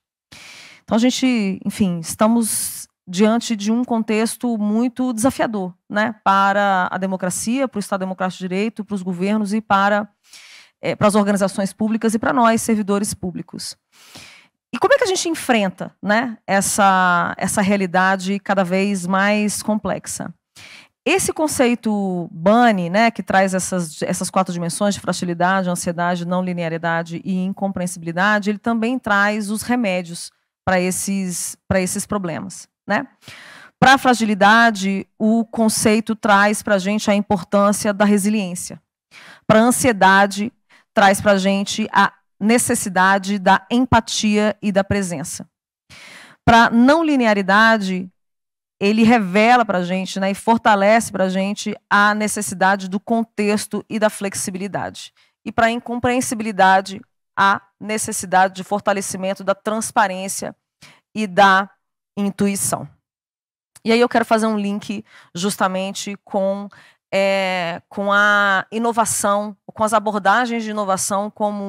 Então, a gente, enfim, estamos diante de um contexto muito desafiador, né? Para a democracia, para o Estado Democrático de Direito, para os governos e para as organizações públicas e para nós, servidores públicos. E como é que a gente enfrenta, né, essa realidade cada vez mais complexa? Esse conceito BUNNY, né, que traz essas 4 dimensões de fragilidade, ansiedade, não linearidade e incompreensibilidade, ele também traz os remédios para esses problemas, né? Para a fragilidade, o conceito traz para a gente a importância da resiliência. Para a ansiedade, traz para a gente a necessidade da empatia e da presença. Para não linearidade, ele revela para a gente, né, e fortalece para a gente a necessidade do contexto e da flexibilidade. E para a incompreensibilidade, a necessidade de fortalecimento da transparência e da intuição. E aí eu quero fazer um link justamente com a inovação, com as abordagens de inovação como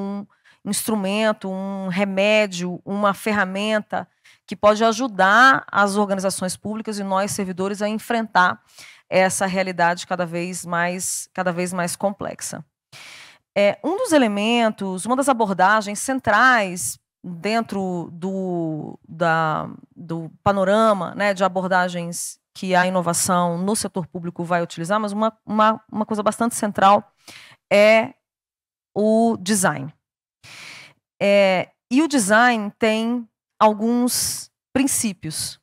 um instrumento, um remédio, uma ferramenta que pode ajudar as organizações públicas e nós, servidores, a enfrentar essa realidade cada vez mais complexa. Um dos elementos, uma das abordagens centrais dentro do panorama, né, de abordagens que a inovação no setor público vai utilizar, mas uma coisa bastante central é o design. E o design tem alguns princípios.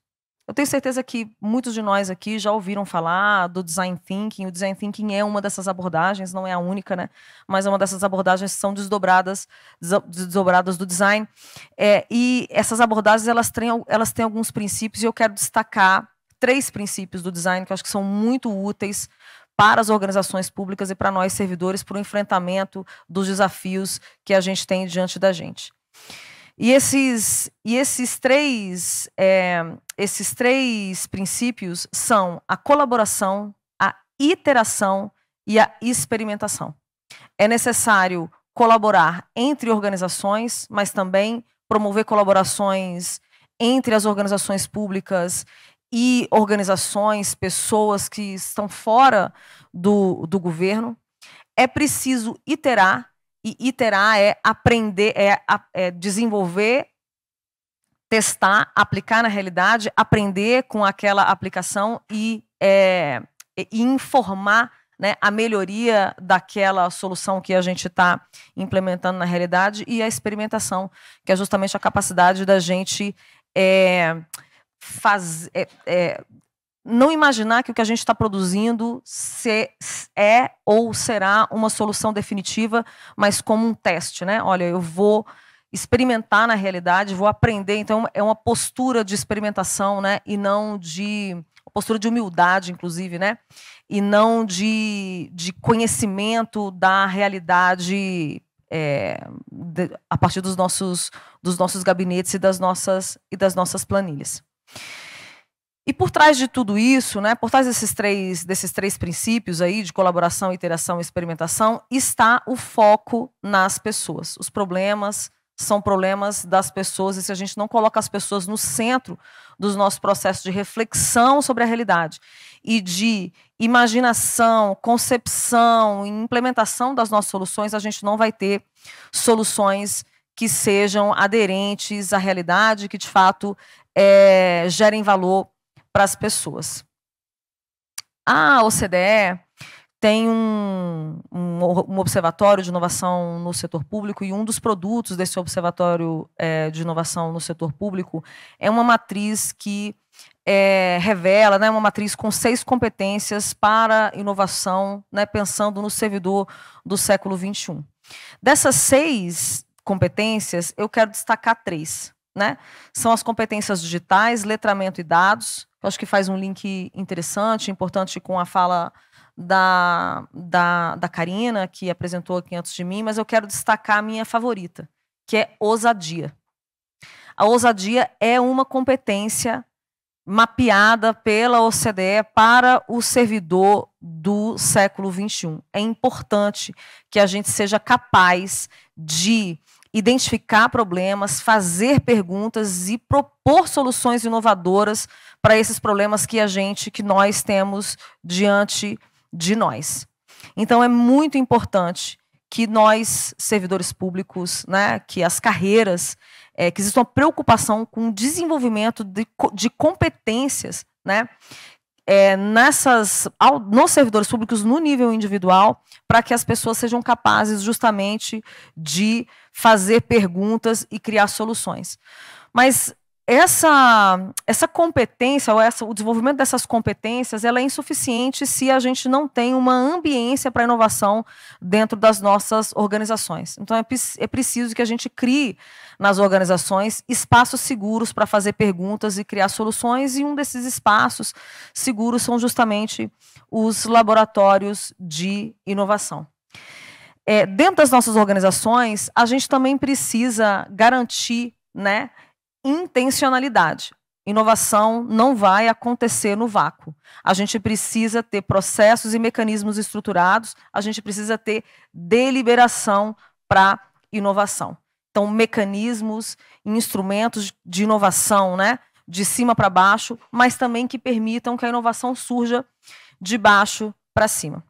Eu tenho certeza que muitos de nós aqui já ouviram falar do design thinking. O design thinking é uma dessas abordagens, não é a única, né? Mas é uma dessas abordagens que são desdobradas do design. E essas abordagens elas têm alguns princípios e eu quero destacar 3 princípios do design que eu acho que são muito úteis para as organizações públicas e para nós, servidores, para o enfrentamento dos desafios que a gente tem diante da gente. E esses 3 princípios são a colaboração, a iteração e a experimentação. É necessário colaborar entre organizações, mas também promover colaborações entre as organizações públicas e organizações, pessoas que estão fora do governo. É preciso iterar, e iterar é aprender, é desenvolver, testar, aplicar na realidade, aprender com aquela aplicação e informar, né, a melhoria daquela solução que a gente está implementando na realidade, e a experimentação, que é justamente a capacidade da gente não imaginar que o que a gente está produzindo é ou será uma solução definitiva, mas como um teste, né? Olha, eu vou experimentar na realidade, vou aprender. Então, é uma postura de experimentação, né? E não uma postura de humildade, inclusive, né? E não de conhecimento da realidade a partir dos nossos gabinetes e das nossas planilhas. E por trás de tudo isso, né, por trás desses três princípios aí de colaboração, iteração e experimentação, está o foco nas pessoas. Os problemas são problemas das pessoas, e se a gente não coloca as pessoas no centro dos nossos processos de reflexão sobre a realidade e de imaginação, concepção e implementação das nossas soluções, a gente não vai ter soluções que sejam aderentes à realidade, que de fato gerem valor para as pessoas. A OCDE tem um observatório de inovação no setor público, e um dos produtos desse observatório de inovação no setor público é uma matriz que revela, né, uma matriz com 6 competências para inovação, né, pensando no servidor do século XXI. Dessas 6 competências, eu quero destacar 3. Né? São as competências digitais, letramento e dados. Eu acho que faz um link interessante, importante com a fala da Karina, que apresentou aqui antes de mim, mas eu quero destacar a minha favorita, que é ousadia. A ousadia é uma competência mapeada pela OCDE para o servidor do século XXI. É importante que a gente seja capaz de identificar problemas, fazer perguntas e propor soluções inovadoras para esses problemas que nós temos diante de nós. Então, é muito importante que nós, servidores públicos, né, que as carreiras, que exista uma preocupação com o desenvolvimento de competências, né, nos servidores públicos no nível individual, para que as pessoas sejam capazes justamente de fazer perguntas e criar soluções. Mas essa competência, ou o desenvolvimento dessas competências, ela é insuficiente se a gente não tem uma ambiência para inovação dentro das nossas organizações. Então, é preciso que a gente crie nas organizações espaços seguros para fazer perguntas e criar soluções, e um desses espaços seguros são justamente os laboratórios de inovação. Dentro das nossas organizações, a gente também precisa garantir, né, intencionalidade. Inovação não vai acontecer no vácuo. A gente precisa ter processos e mecanismos estruturados, a gente precisa ter deliberação para inovação. Então, mecanismos e instrumentos de inovação, né, de cima para baixo, mas também que permitam que a inovação surja de baixo para cima.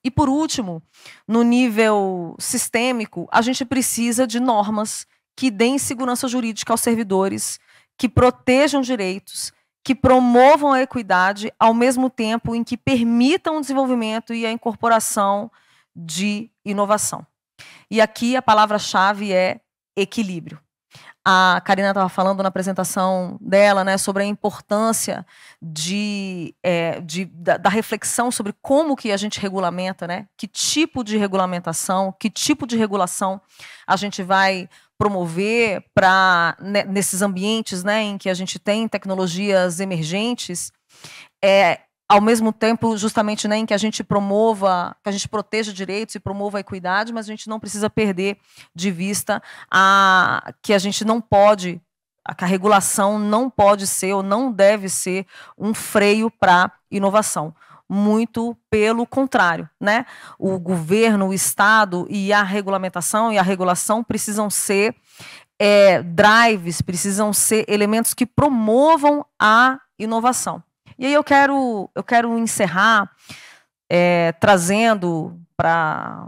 E, por último, no nível sistêmico, a gente precisa de normas que deem segurança jurídica aos servidores, que protejam direitos, que promovam a equidade, ao mesmo tempo em que permitam o desenvolvimento e a incorporação de inovação. E aqui a palavra-chave é equilíbrio. A Karina estava falando na apresentação dela, né, sobre a importância da reflexão sobre como que a gente regulamenta, né, que tipo de regulamentação, que tipo de regulação a gente vai promover nesses ambientes, né, em que a gente tem tecnologias emergentes, ao mesmo tempo, justamente, né, em que a gente promova, que a gente proteja direitos e promova a equidade, mas a gente não precisa perder de vista que a gente não pode, que a regulação não pode ser ou não deve ser um freio para inovação. Muito pelo contrário, né? O governo, o Estado e a regulamentação e a regulação precisam ser drives, precisam ser elementos que promovam a inovação. E aí eu quero encerrar trazendo para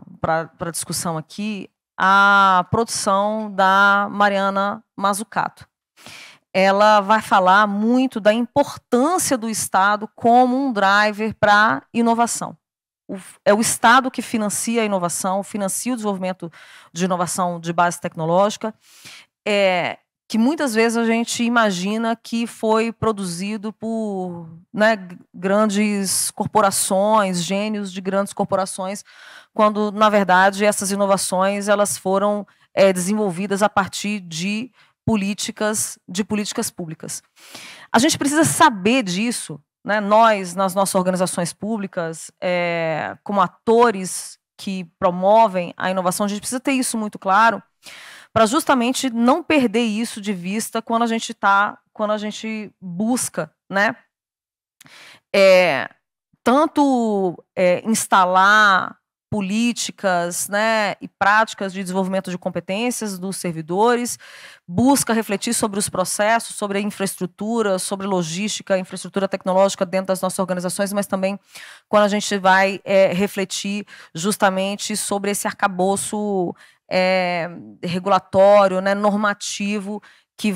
a discussão aqui a produção da Mariana Mazzucato. Ela vai falar muito da importância do Estado como um driver para inovação. É o Estado que financia a inovação, financia o desenvolvimento de inovação de base tecnológica, que muitas vezes a gente imagina que foi produzido por, né, grandes corporações, gênios de grandes corporações, quando, na verdade, essas inovações elas foram desenvolvidas a partir de políticas públicas. A gente precisa saber disso, né? Nós, nas nossas organizações públicas, como atores que promovem a inovação, a gente precisa ter isso muito claro, para justamente não perder isso de vista quando a gente busca, né, tanto instalar políticas, né, e práticas de desenvolvimento de competências dos servidores, busca refletir sobre os processos, sobre a infraestrutura, sobre logística, infraestrutura tecnológica dentro das nossas organizações, mas também quando a gente vai refletir justamente sobre esse arcabouço regulatório, né, normativo, que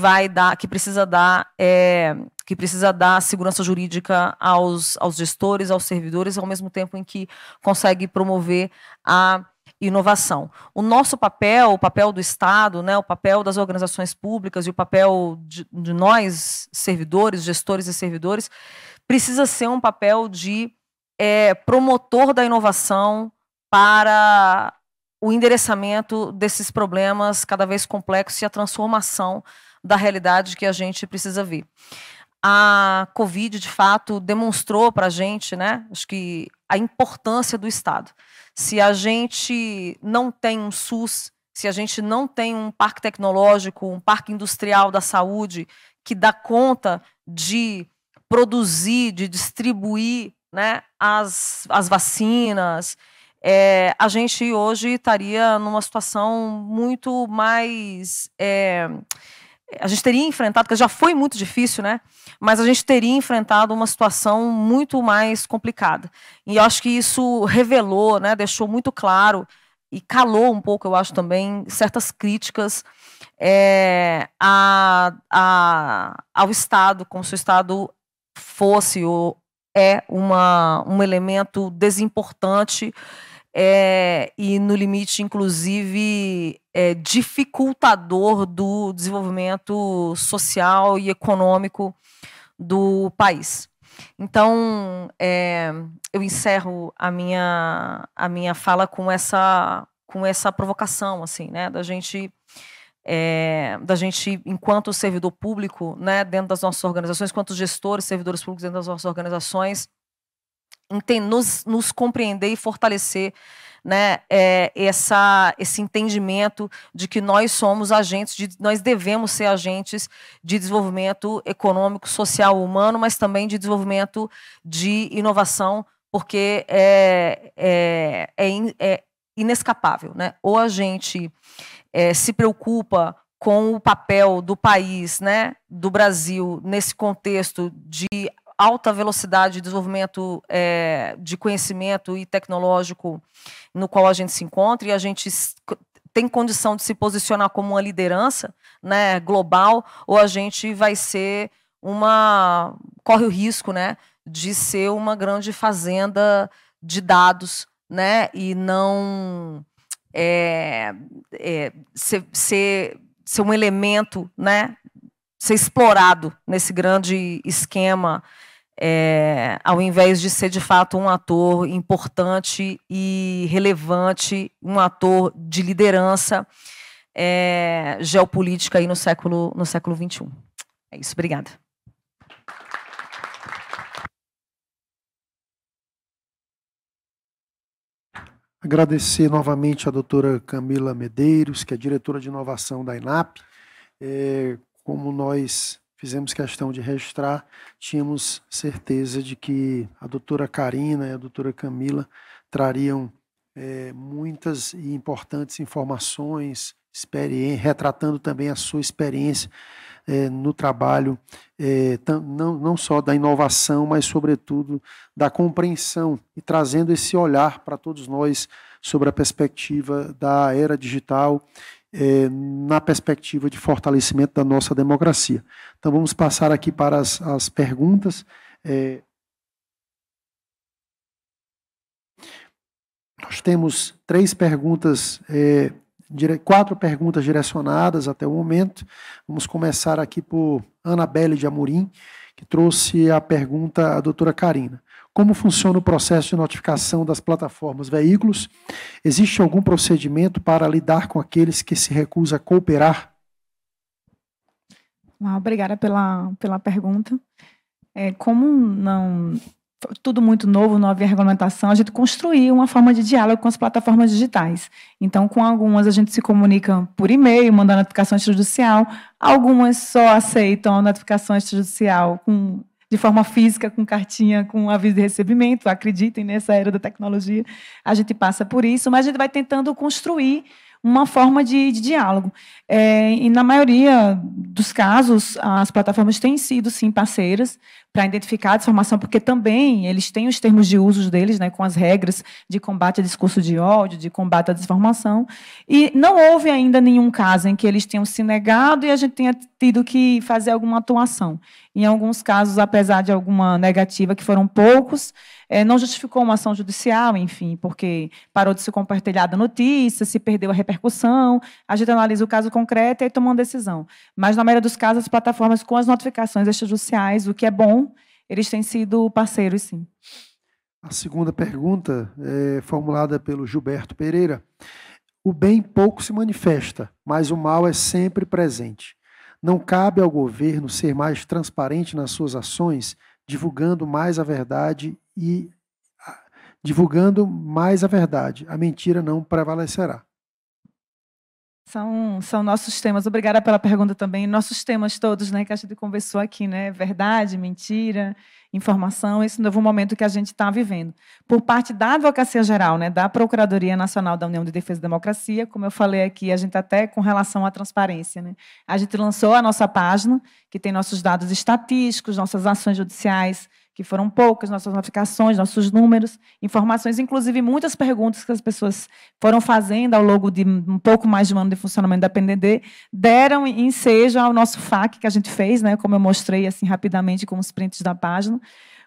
precisa dar segurança jurídica aos gestores, aos servidores, ao mesmo tempo em que consegue promover a inovação. O nosso papel, o papel do Estado, né, o papel das organizações públicas e o papel de nós, servidores, gestores e servidores, precisa ser um papel de promotor da inovação para o endereçamento desses problemas cada vez complexos e a transformação da realidade que a gente precisa ver. A Covid, de fato, demonstrou para a gente, né, acho que a importância do Estado. Se a gente não tem um SUS, se a gente não tem um parque tecnológico, um parque industrial da saúde que dá conta de produzir, de distribuir, né, as vacinas, a gente hoje estaria numa situação muito mais... a gente teria enfrentado, porque já foi muito difícil, né? Mas a gente teria enfrentado uma situação muito mais complicada. E eu acho que isso revelou, né, deixou muito claro e calou um pouco, eu acho também, certas críticas ao Estado, como se o Estado fosse ou um elemento desimportante e, no limite, inclusive, dificultador do desenvolvimento social e econômico do país. Então, eu encerro a minha fala com essa provocação, assim, né, da gente, enquanto servidor público, né, dentro das nossas organizações, enquanto gestores, servidores públicos dentro das nossas organizações, nos compreender e fortalecer, né, esse entendimento de que nós somos agentes, nós devemos ser agentes de desenvolvimento econômico, social, humano, mas também de desenvolvimento de inovação, porque é inescapável, né? Ou a gente se preocupa com o papel do país, né, do Brasil, nesse contexto de alta velocidade de desenvolvimento de conhecimento e tecnológico no qual a gente se encontra, e a gente tem condição de se posicionar como uma liderança, né, global, ou a gente vai ser corre o risco, né, de ser uma grande fazenda de dados, né, e não ser um elemento, né, ser explorado nesse grande esquema, ao invés de ser, de fato, um ator importante e relevante, um ator de liderança geopolítica aí no século XXI. É isso, obrigada. Agradecer novamente à doutora Camila Medeiros, que é diretora de inovação da INAP. Como nós fizemos questão de registrar, tínhamos certeza de que a doutora Karina e a doutora Camila trariam muitas e importantes informações, retratando também a sua experiência no trabalho, não só da inovação, mas, sobretudo, da compreensão e trazendo esse olhar para todos nós sobre a perspectiva da era digital, na perspectiva de fortalecimento da nossa democracia. Então, vamos passar aqui para as perguntas. Nós temos 4 perguntas direcionadas até o momento. Vamos começar aqui por Anabelle de Amorim, que trouxe a pergunta à doutora Karina. Como funciona o processo de notificação das plataformas veículos? Existe algum procedimento para lidar com aqueles que se recusam a cooperar? Obrigada pela pergunta. Como não tudo muito novo, não havia regulamentação, a gente construiu uma forma de diálogo com as plataformas digitais. Então, com algumas a gente se comunica por e-mail, mandando notificação extrajudicial, algumas só aceitam a notificação extrajudicial de forma física, com cartinha, com aviso de recebimento. Acreditem, nessa era da tecnologia, a gente passa por isso, mas a gente vai tentando construir uma forma de diálogo. E, na maioria dos casos, as plataformas têm sido, sim, parceiras para identificar a desinformação, porque também eles têm os termos de uso deles, né, com as regras de combate a discurso de ódio, de combate à desinformação, e não houve ainda nenhum caso em que eles tenham se negado e a gente tenha tido que fazer alguma atuação. Em alguns casos, apesar de alguma negativa, que foram poucos, não justificou uma ação judicial, enfim, porque parou de se compartilhar a notícia, se perdeu a repercussão, a gente analisa o caso concreto e aí toma uma decisão. Mas, na maioria dos casos, as plataformas, com as notificações extrajudiciais, o que é bom, eles têm sido parceiros, sim. A segunda pergunta é formulada pelo Gilberto Pereira. O bem pouco se manifesta, mas o mal é sempre presente. Não cabe ao governo ser mais transparente nas suas ações, divulgando mais a verdade a mentira não prevalecerá. São nossos temas. Obrigada pela pergunta também. Nossos temas todos, né, que a gente conversou aqui, né, verdade, mentira, informação, esse novo momento que a gente está vivendo. Por parte da Advocacia Geral, né, da Procuradoria Nacional da União de Defesa da Democracia, como eu falei aqui, a gente até com relação à transparência, né, a gente lançou a nossa página, que tem nossos dados estatísticos, nossas ações judiciais, que foram poucas, nossas notificações, nossos números, informações, inclusive muitas perguntas que as pessoas foram fazendo ao longo de um pouco mais de um ano de funcionamento da PNDD, deram ensejo ao nosso FAQ que a gente fez, né, como eu mostrei assim rapidamente com os prints da página,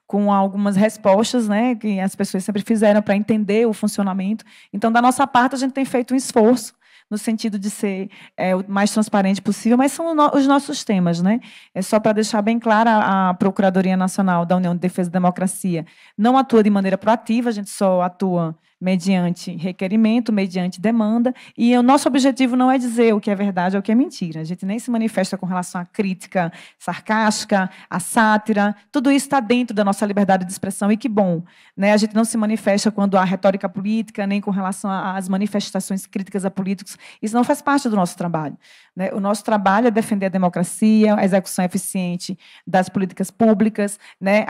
com algumas respostas, né, que as pessoas sempre fizeram para entender o funcionamento. Então, da nossa parte, a gente tem feito um esforço no sentido de ser o mais transparente possível, mas são os nossos temas, né? É só para deixar bem clara, a Procuradoria Nacional da União de Defesa da Democracia não atua de maneira proativa, a gente só atua mediante requerimento, mediante demanda, e o nosso objetivo não é dizer o que é verdade ou o que é mentira. A gente nem se manifesta com relação à crítica sarcástica, à sátira, tudo isso está dentro da nossa liberdade de expressão, e que bom, né? A gente não se manifesta quando há retórica política, nem com relação às manifestações críticas a políticos. Isso não faz parte do nosso trabalho, né? O nosso trabalho é defender a democracia, a execução eficiente das políticas públicas, né?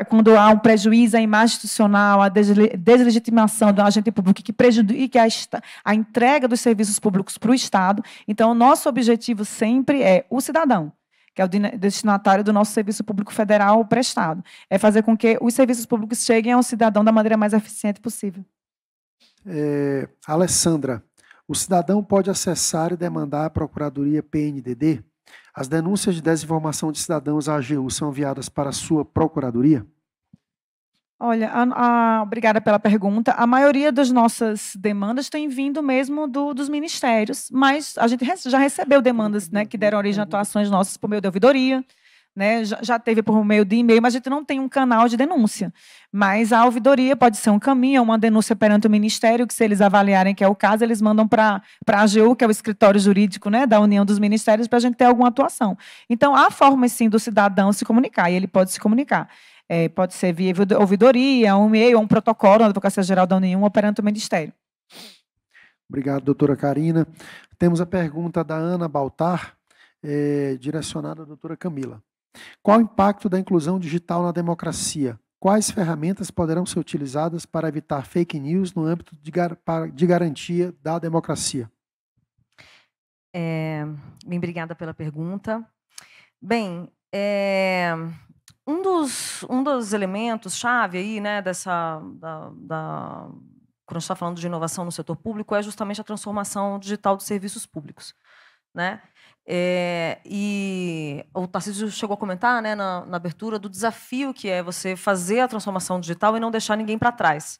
Quando há um prejuízo à imagem institucional, a deslegitimação do agente público que prejudica a entrega dos serviços públicos para o Estado. Então, o nosso objetivo sempre é o cidadão, que é o destinatário do nosso serviço público federal prestado. É fazer com que os serviços públicos cheguem ao cidadão da maneira mais eficiente possível. Alessandra, o cidadão pode acessar e demandar a Procuradoria PNDD? As denúncias de desinformação de cidadãos à AGU são enviadas para a sua Procuradoria? Olha, obrigada pela pergunta. A maioria das nossas demandas tem vindo mesmo dos ministérios, mas a gente já recebeu demandas, né, que deram origem a atuações nossas por meio de ouvidoria, né, já teve por meio de e-mail, mas a gente não tem um canal de denúncia. Mas a ouvidoria pode ser um caminho, uma denúncia perante o Ministério, que se eles avaliarem que é o caso, eles mandam para a AGU, que é o escritório jurídico, né, da União dos Ministérios, para a gente ter alguma atuação. Então, há formas, sim, do cidadão se comunicar, e ele pode se comunicar. Pode ser via ouvidoria, um e-mail, um protocolo da Advocacia Geral da União ou perante o Ministério. Obrigado, doutora Karina. Temos a pergunta da Ana Baltar, direcionada à doutora Camila. Qual o impacto da inclusão digital na democracia? Quais ferramentas poderão ser utilizadas para evitar fake news no âmbito de garantia da democracia? Bem, obrigada pela pergunta. Bem, um dos elementos-chave aí, né, quando a gente está falando de inovação no setor público, é justamente a transformação digital dos serviços públicos, né? E o Tarcísio chegou a comentar, né, na abertura, do desafio que é você fazer a transformação digital e não deixar ninguém para trás.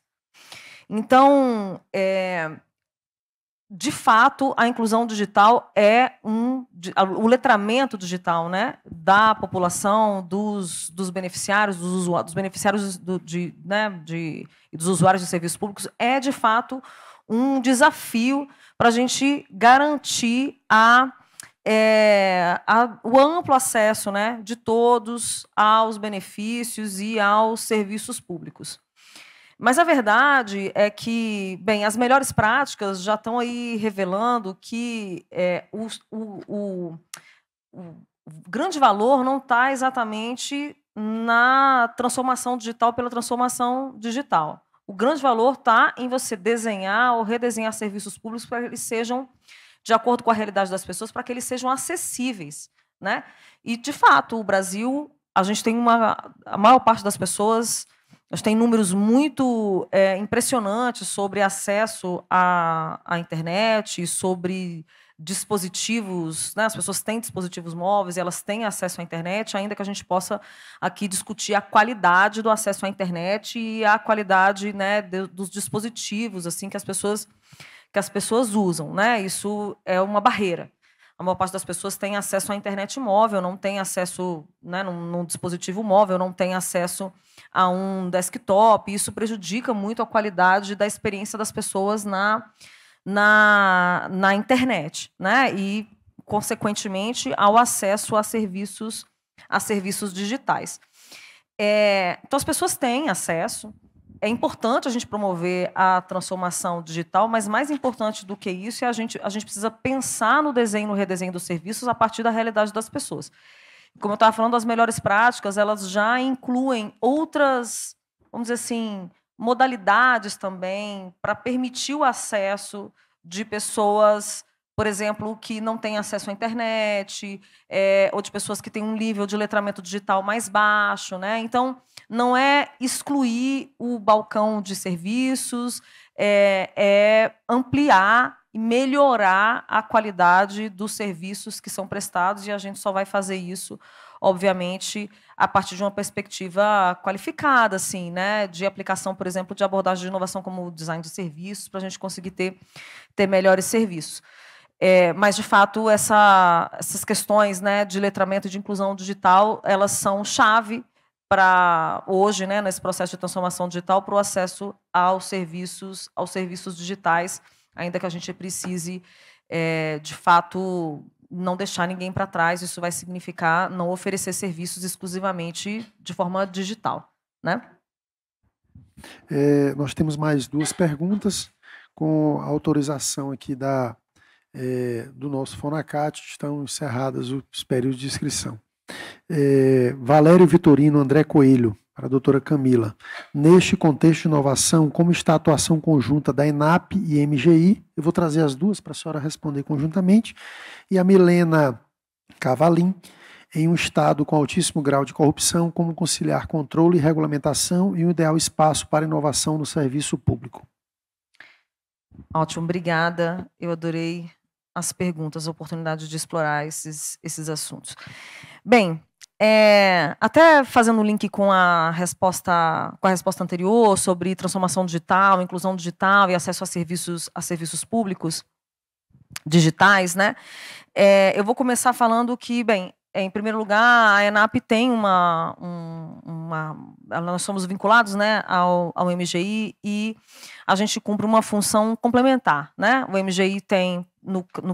Então, de fato, a inclusão digital é o letramento digital, né, da população, dos beneficiários, dos beneficiários e dos usuários de serviços públicos, é, de fato, um desafio para a gente garantir o amplo acesso, né, de todos aos benefícios e aos serviços públicos. Mas a verdade é que, bem, as melhores práticas já estão aí revelando que o grande valor não está exatamente na transformação digital pela transformação digital. O grande valor está em você desenhar ou redesenhar serviços públicos para que eles sejam de acordo com a realidade das pessoas, para que eles sejam acessíveis, né? E, de fato, o Brasil, a gente tem a maior parte das pessoas, a gente tem números muito impressionantes sobre acesso à internet, sobre dispositivos, né? As pessoas têm dispositivos móveis, elas têm acesso à internet, ainda que a gente possa aqui discutir a qualidade do acesso à internet e a qualidade, né, dos dispositivos assim que as pessoas usam, né? Isso é uma barreira. A maior parte das pessoas tem acesso à internet móvel, não tem acesso, né, num dispositivo móvel, não tem acesso a um desktop. Isso prejudica muito a qualidade da experiência das pessoas na internet, né? E, consequentemente, ao acesso a serviços digitais. Então, as pessoas têm acesso. É importante a gente promover a transformação digital, mas mais importante do que isso é a gente precisa pensar no desenho, no redesenho dos serviços a partir da realidade das pessoas. Como eu estava falando, as melhores práticas, elas já incluem outras, vamos dizer assim, modalidades também para permitir o acesso de pessoas, por exemplo, que não têm acesso à internet, ou de pessoas que têm um nível de letramento digital mais baixo, né? Então, não é excluir o balcão de serviços, é ampliar e melhorar a qualidade dos serviços que são prestados, e a gente só vai fazer isso, obviamente, a partir de uma perspectiva qualificada, assim, né, de aplicação, por exemplo, de abordagem de inovação como o design de serviços, para a gente conseguir ter melhores serviços. Mas, de fato, essas questões, né, de letramento e de inclusão digital, elas são chave para hoje, né, nesse processo de transformação digital, para o acesso aos serviços digitais, ainda que a gente precise, de fato, não deixar ninguém para trás. Isso vai significar não oferecer serviços exclusivamente de forma digital, né? Nós temos mais 2 perguntas, com a autorização aqui do nosso Fonacat, estão encerradas os períodos de inscrição. Valério Vitorino André Coelho, para a doutora Camila. Neste contexto de inovação, como está a atuação conjunta da ENAP e MGI? Eu vou trazer as duas para a senhora responder conjuntamente. E a Milena Cavalim, em um Estado com altíssimo grau de corrupção, como conciliar controle e regulamentação e um ideal espaço para inovação no serviço público? Ótimo, obrigada. Eu adorei as perguntas, a oportunidade de explorar esses assuntos. Bem, até fazendo um link com a resposta anterior sobre transformação digital, inclusão digital e acesso a serviços públicos digitais, né? Eu vou começar falando que, bem, em primeiro lugar, a ENAP tem nós somos vinculados, né, ao MGI, e a gente cumpre uma função complementar, né? O MGI tem,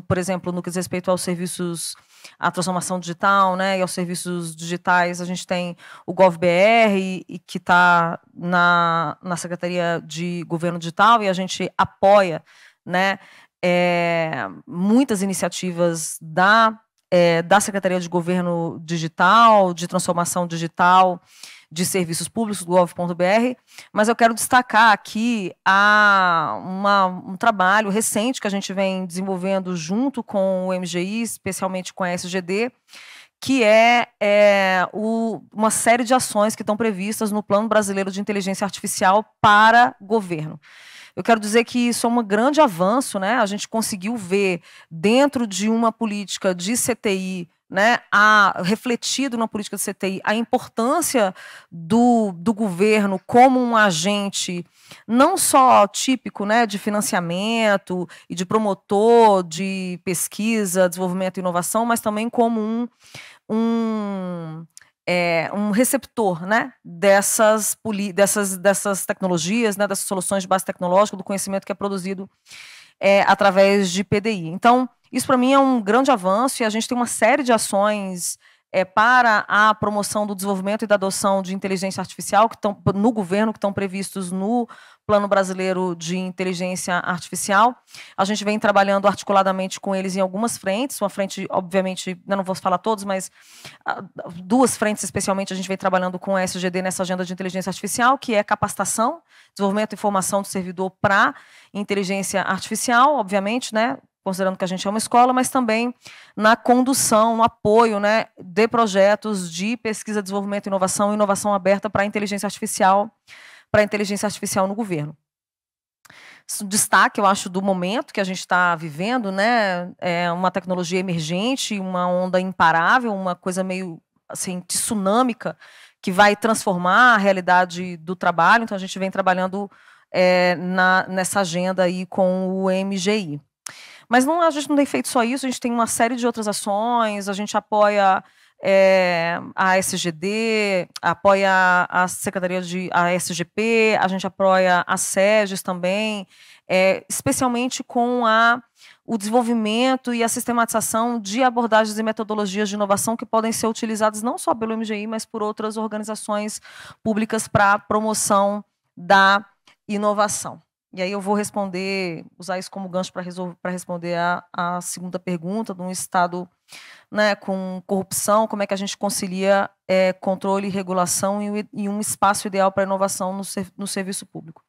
por exemplo, no que diz respeito aos serviços, à transformação digital, né, e aos serviços digitais, a gente tem o GovBR, que está na Secretaria de Governo Digital, e a gente apoia, né, muitas iniciativas da Secretaria de Governo Digital, de Transformação Digital, de Serviços Públicos, do gov.br, mas eu quero destacar aqui um trabalho recente que a gente vem desenvolvendo junto com o MGI, especialmente com a SGD, que uma série de ações que estão previstas no Plano Brasileiro de Inteligência Artificial para Governo. Eu quero dizer que isso é um grande avanço, né? A gente conseguiu ver dentro de uma política de CTI, né, refletido na política de CTI, a importância do governo como um agente não só típico, né, de financiamento e de promotor de pesquisa, desenvolvimento e inovação, mas também como um receptor, né, dessas tecnologias, né, dessas soluções de base tecnológica, do conhecimento que é produzido através de PDI. Então, isso para mim é um grande avanço, e a gente tem uma série de ações para a promoção do desenvolvimento e da adoção de inteligência artificial que estão no governo, que estão previstos no Plano Brasileiro de Inteligência Artificial. A gente vem trabalhando articuladamente com eles em algumas frentes. Uma frente, obviamente, eu não vou falar todos, mas duas frentes especialmente a gente vem trabalhando com a SGD nessa agenda de inteligência artificial, que é capacitação, desenvolvimento e formação do servidor para inteligência artificial, obviamente, né, considerando que a gente é uma escola, mas também na condução, no apoio, né, de projetos de pesquisa, desenvolvimento, inovação e inovação aberta para a inteligência artificial no governo. Destaque, eu acho, do momento que a gente está vivendo, né, é uma tecnologia emergente, uma onda imparável, uma coisa meio assim, tsunâmica, que vai transformar a realidade do trabalho. Então, a gente vem trabalhando nessa agenda aí com o MGI. Mas não, a gente não tem feito só isso, a gente tem uma série de outras ações, a gente apoia a SGD, apoia a Secretaria a SGP, a gente apoia a SEGES também, especialmente com o desenvolvimento e a sistematização de abordagens e metodologias de inovação que podem ser utilizadas não só pelo MGI, mas por outras organizações públicas para a promoção da inovação. E aí eu vou usar isso como gancho para responder a segunda pergunta, de um Estado, né, com corrupção, como é que a gente concilia controle e regulação e um espaço ideal para a inovação no serviço público.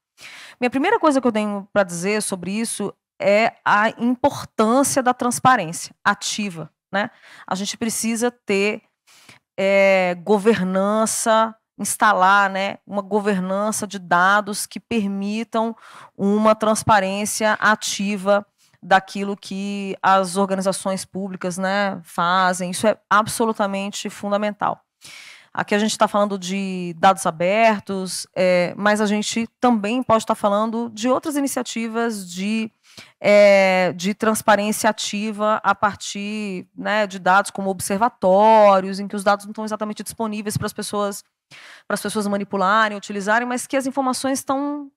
Minha primeira coisa que eu tenho para dizer sobre isso é a importância da transparência ativa, né? A gente precisa ter governança, instalar, né, uma governança de dados que permitam uma transparência ativa daquilo que as organizações públicas, né, fazem. Isso é absolutamente fundamental. Aqui a gente está falando de dados abertos, mas a gente também pode estar falando de outras iniciativas de transparência ativa a partir, né, de dados como observatórios, em que os dados não estão exatamente disponíveis para as pessoas manipularem, utilizarem, mas que as informações estão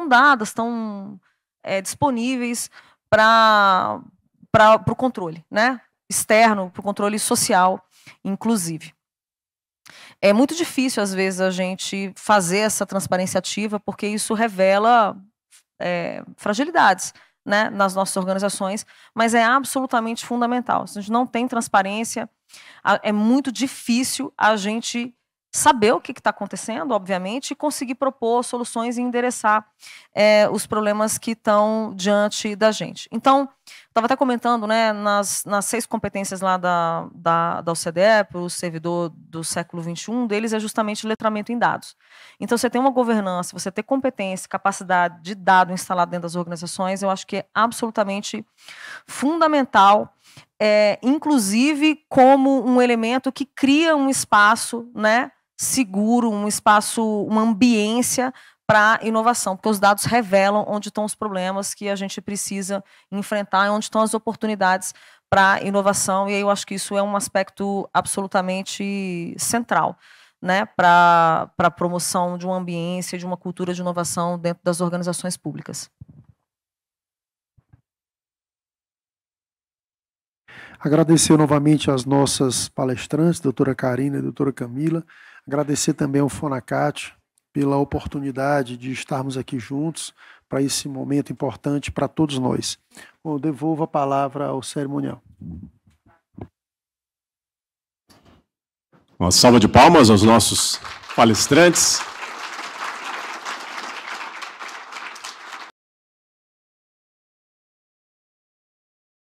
dadas, estão disponíveis para o controle, né, externo, para o controle social, inclusive. É muito difícil, às vezes, a gente fazer essa transparência ativa, porque isso revela fragilidades, né, nas nossas organizações, mas é absolutamente fundamental. Se a gente não tem transparência, é muito difícil a gente saber o que está acontecendo, obviamente, e conseguir propor soluções e endereçar os problemas que estão diante da gente. Então, estava até comentando, né, nas 6 competências lá da OCDE, para o servidor do século XXI, um deles é justamente o letramento em dados. Então, você tem uma governança, você ter competência, capacidade de dado instalado dentro das organizações, eu acho que é absolutamente fundamental, inclusive como um elemento que cria um espaço, né, seguro, um espaço, uma ambiência para inovação, porque os dados revelam onde estão os problemas que a gente precisa enfrentar e onde estão as oportunidades para inovação, e aí eu acho que isso é um aspecto absolutamente central, né, para a promoção de uma ambiência, de uma cultura de inovação dentro das organizações públicas. Agradecer novamente às nossas palestrantes, doutora Karina e doutora Camila. Agradecer também ao Fonacat pela oportunidade de estarmos aqui juntos para esse momento importante para todos nós. Bom, eu devolvo a palavra ao cerimonial. Uma salva de palmas aos nossos palestrantes.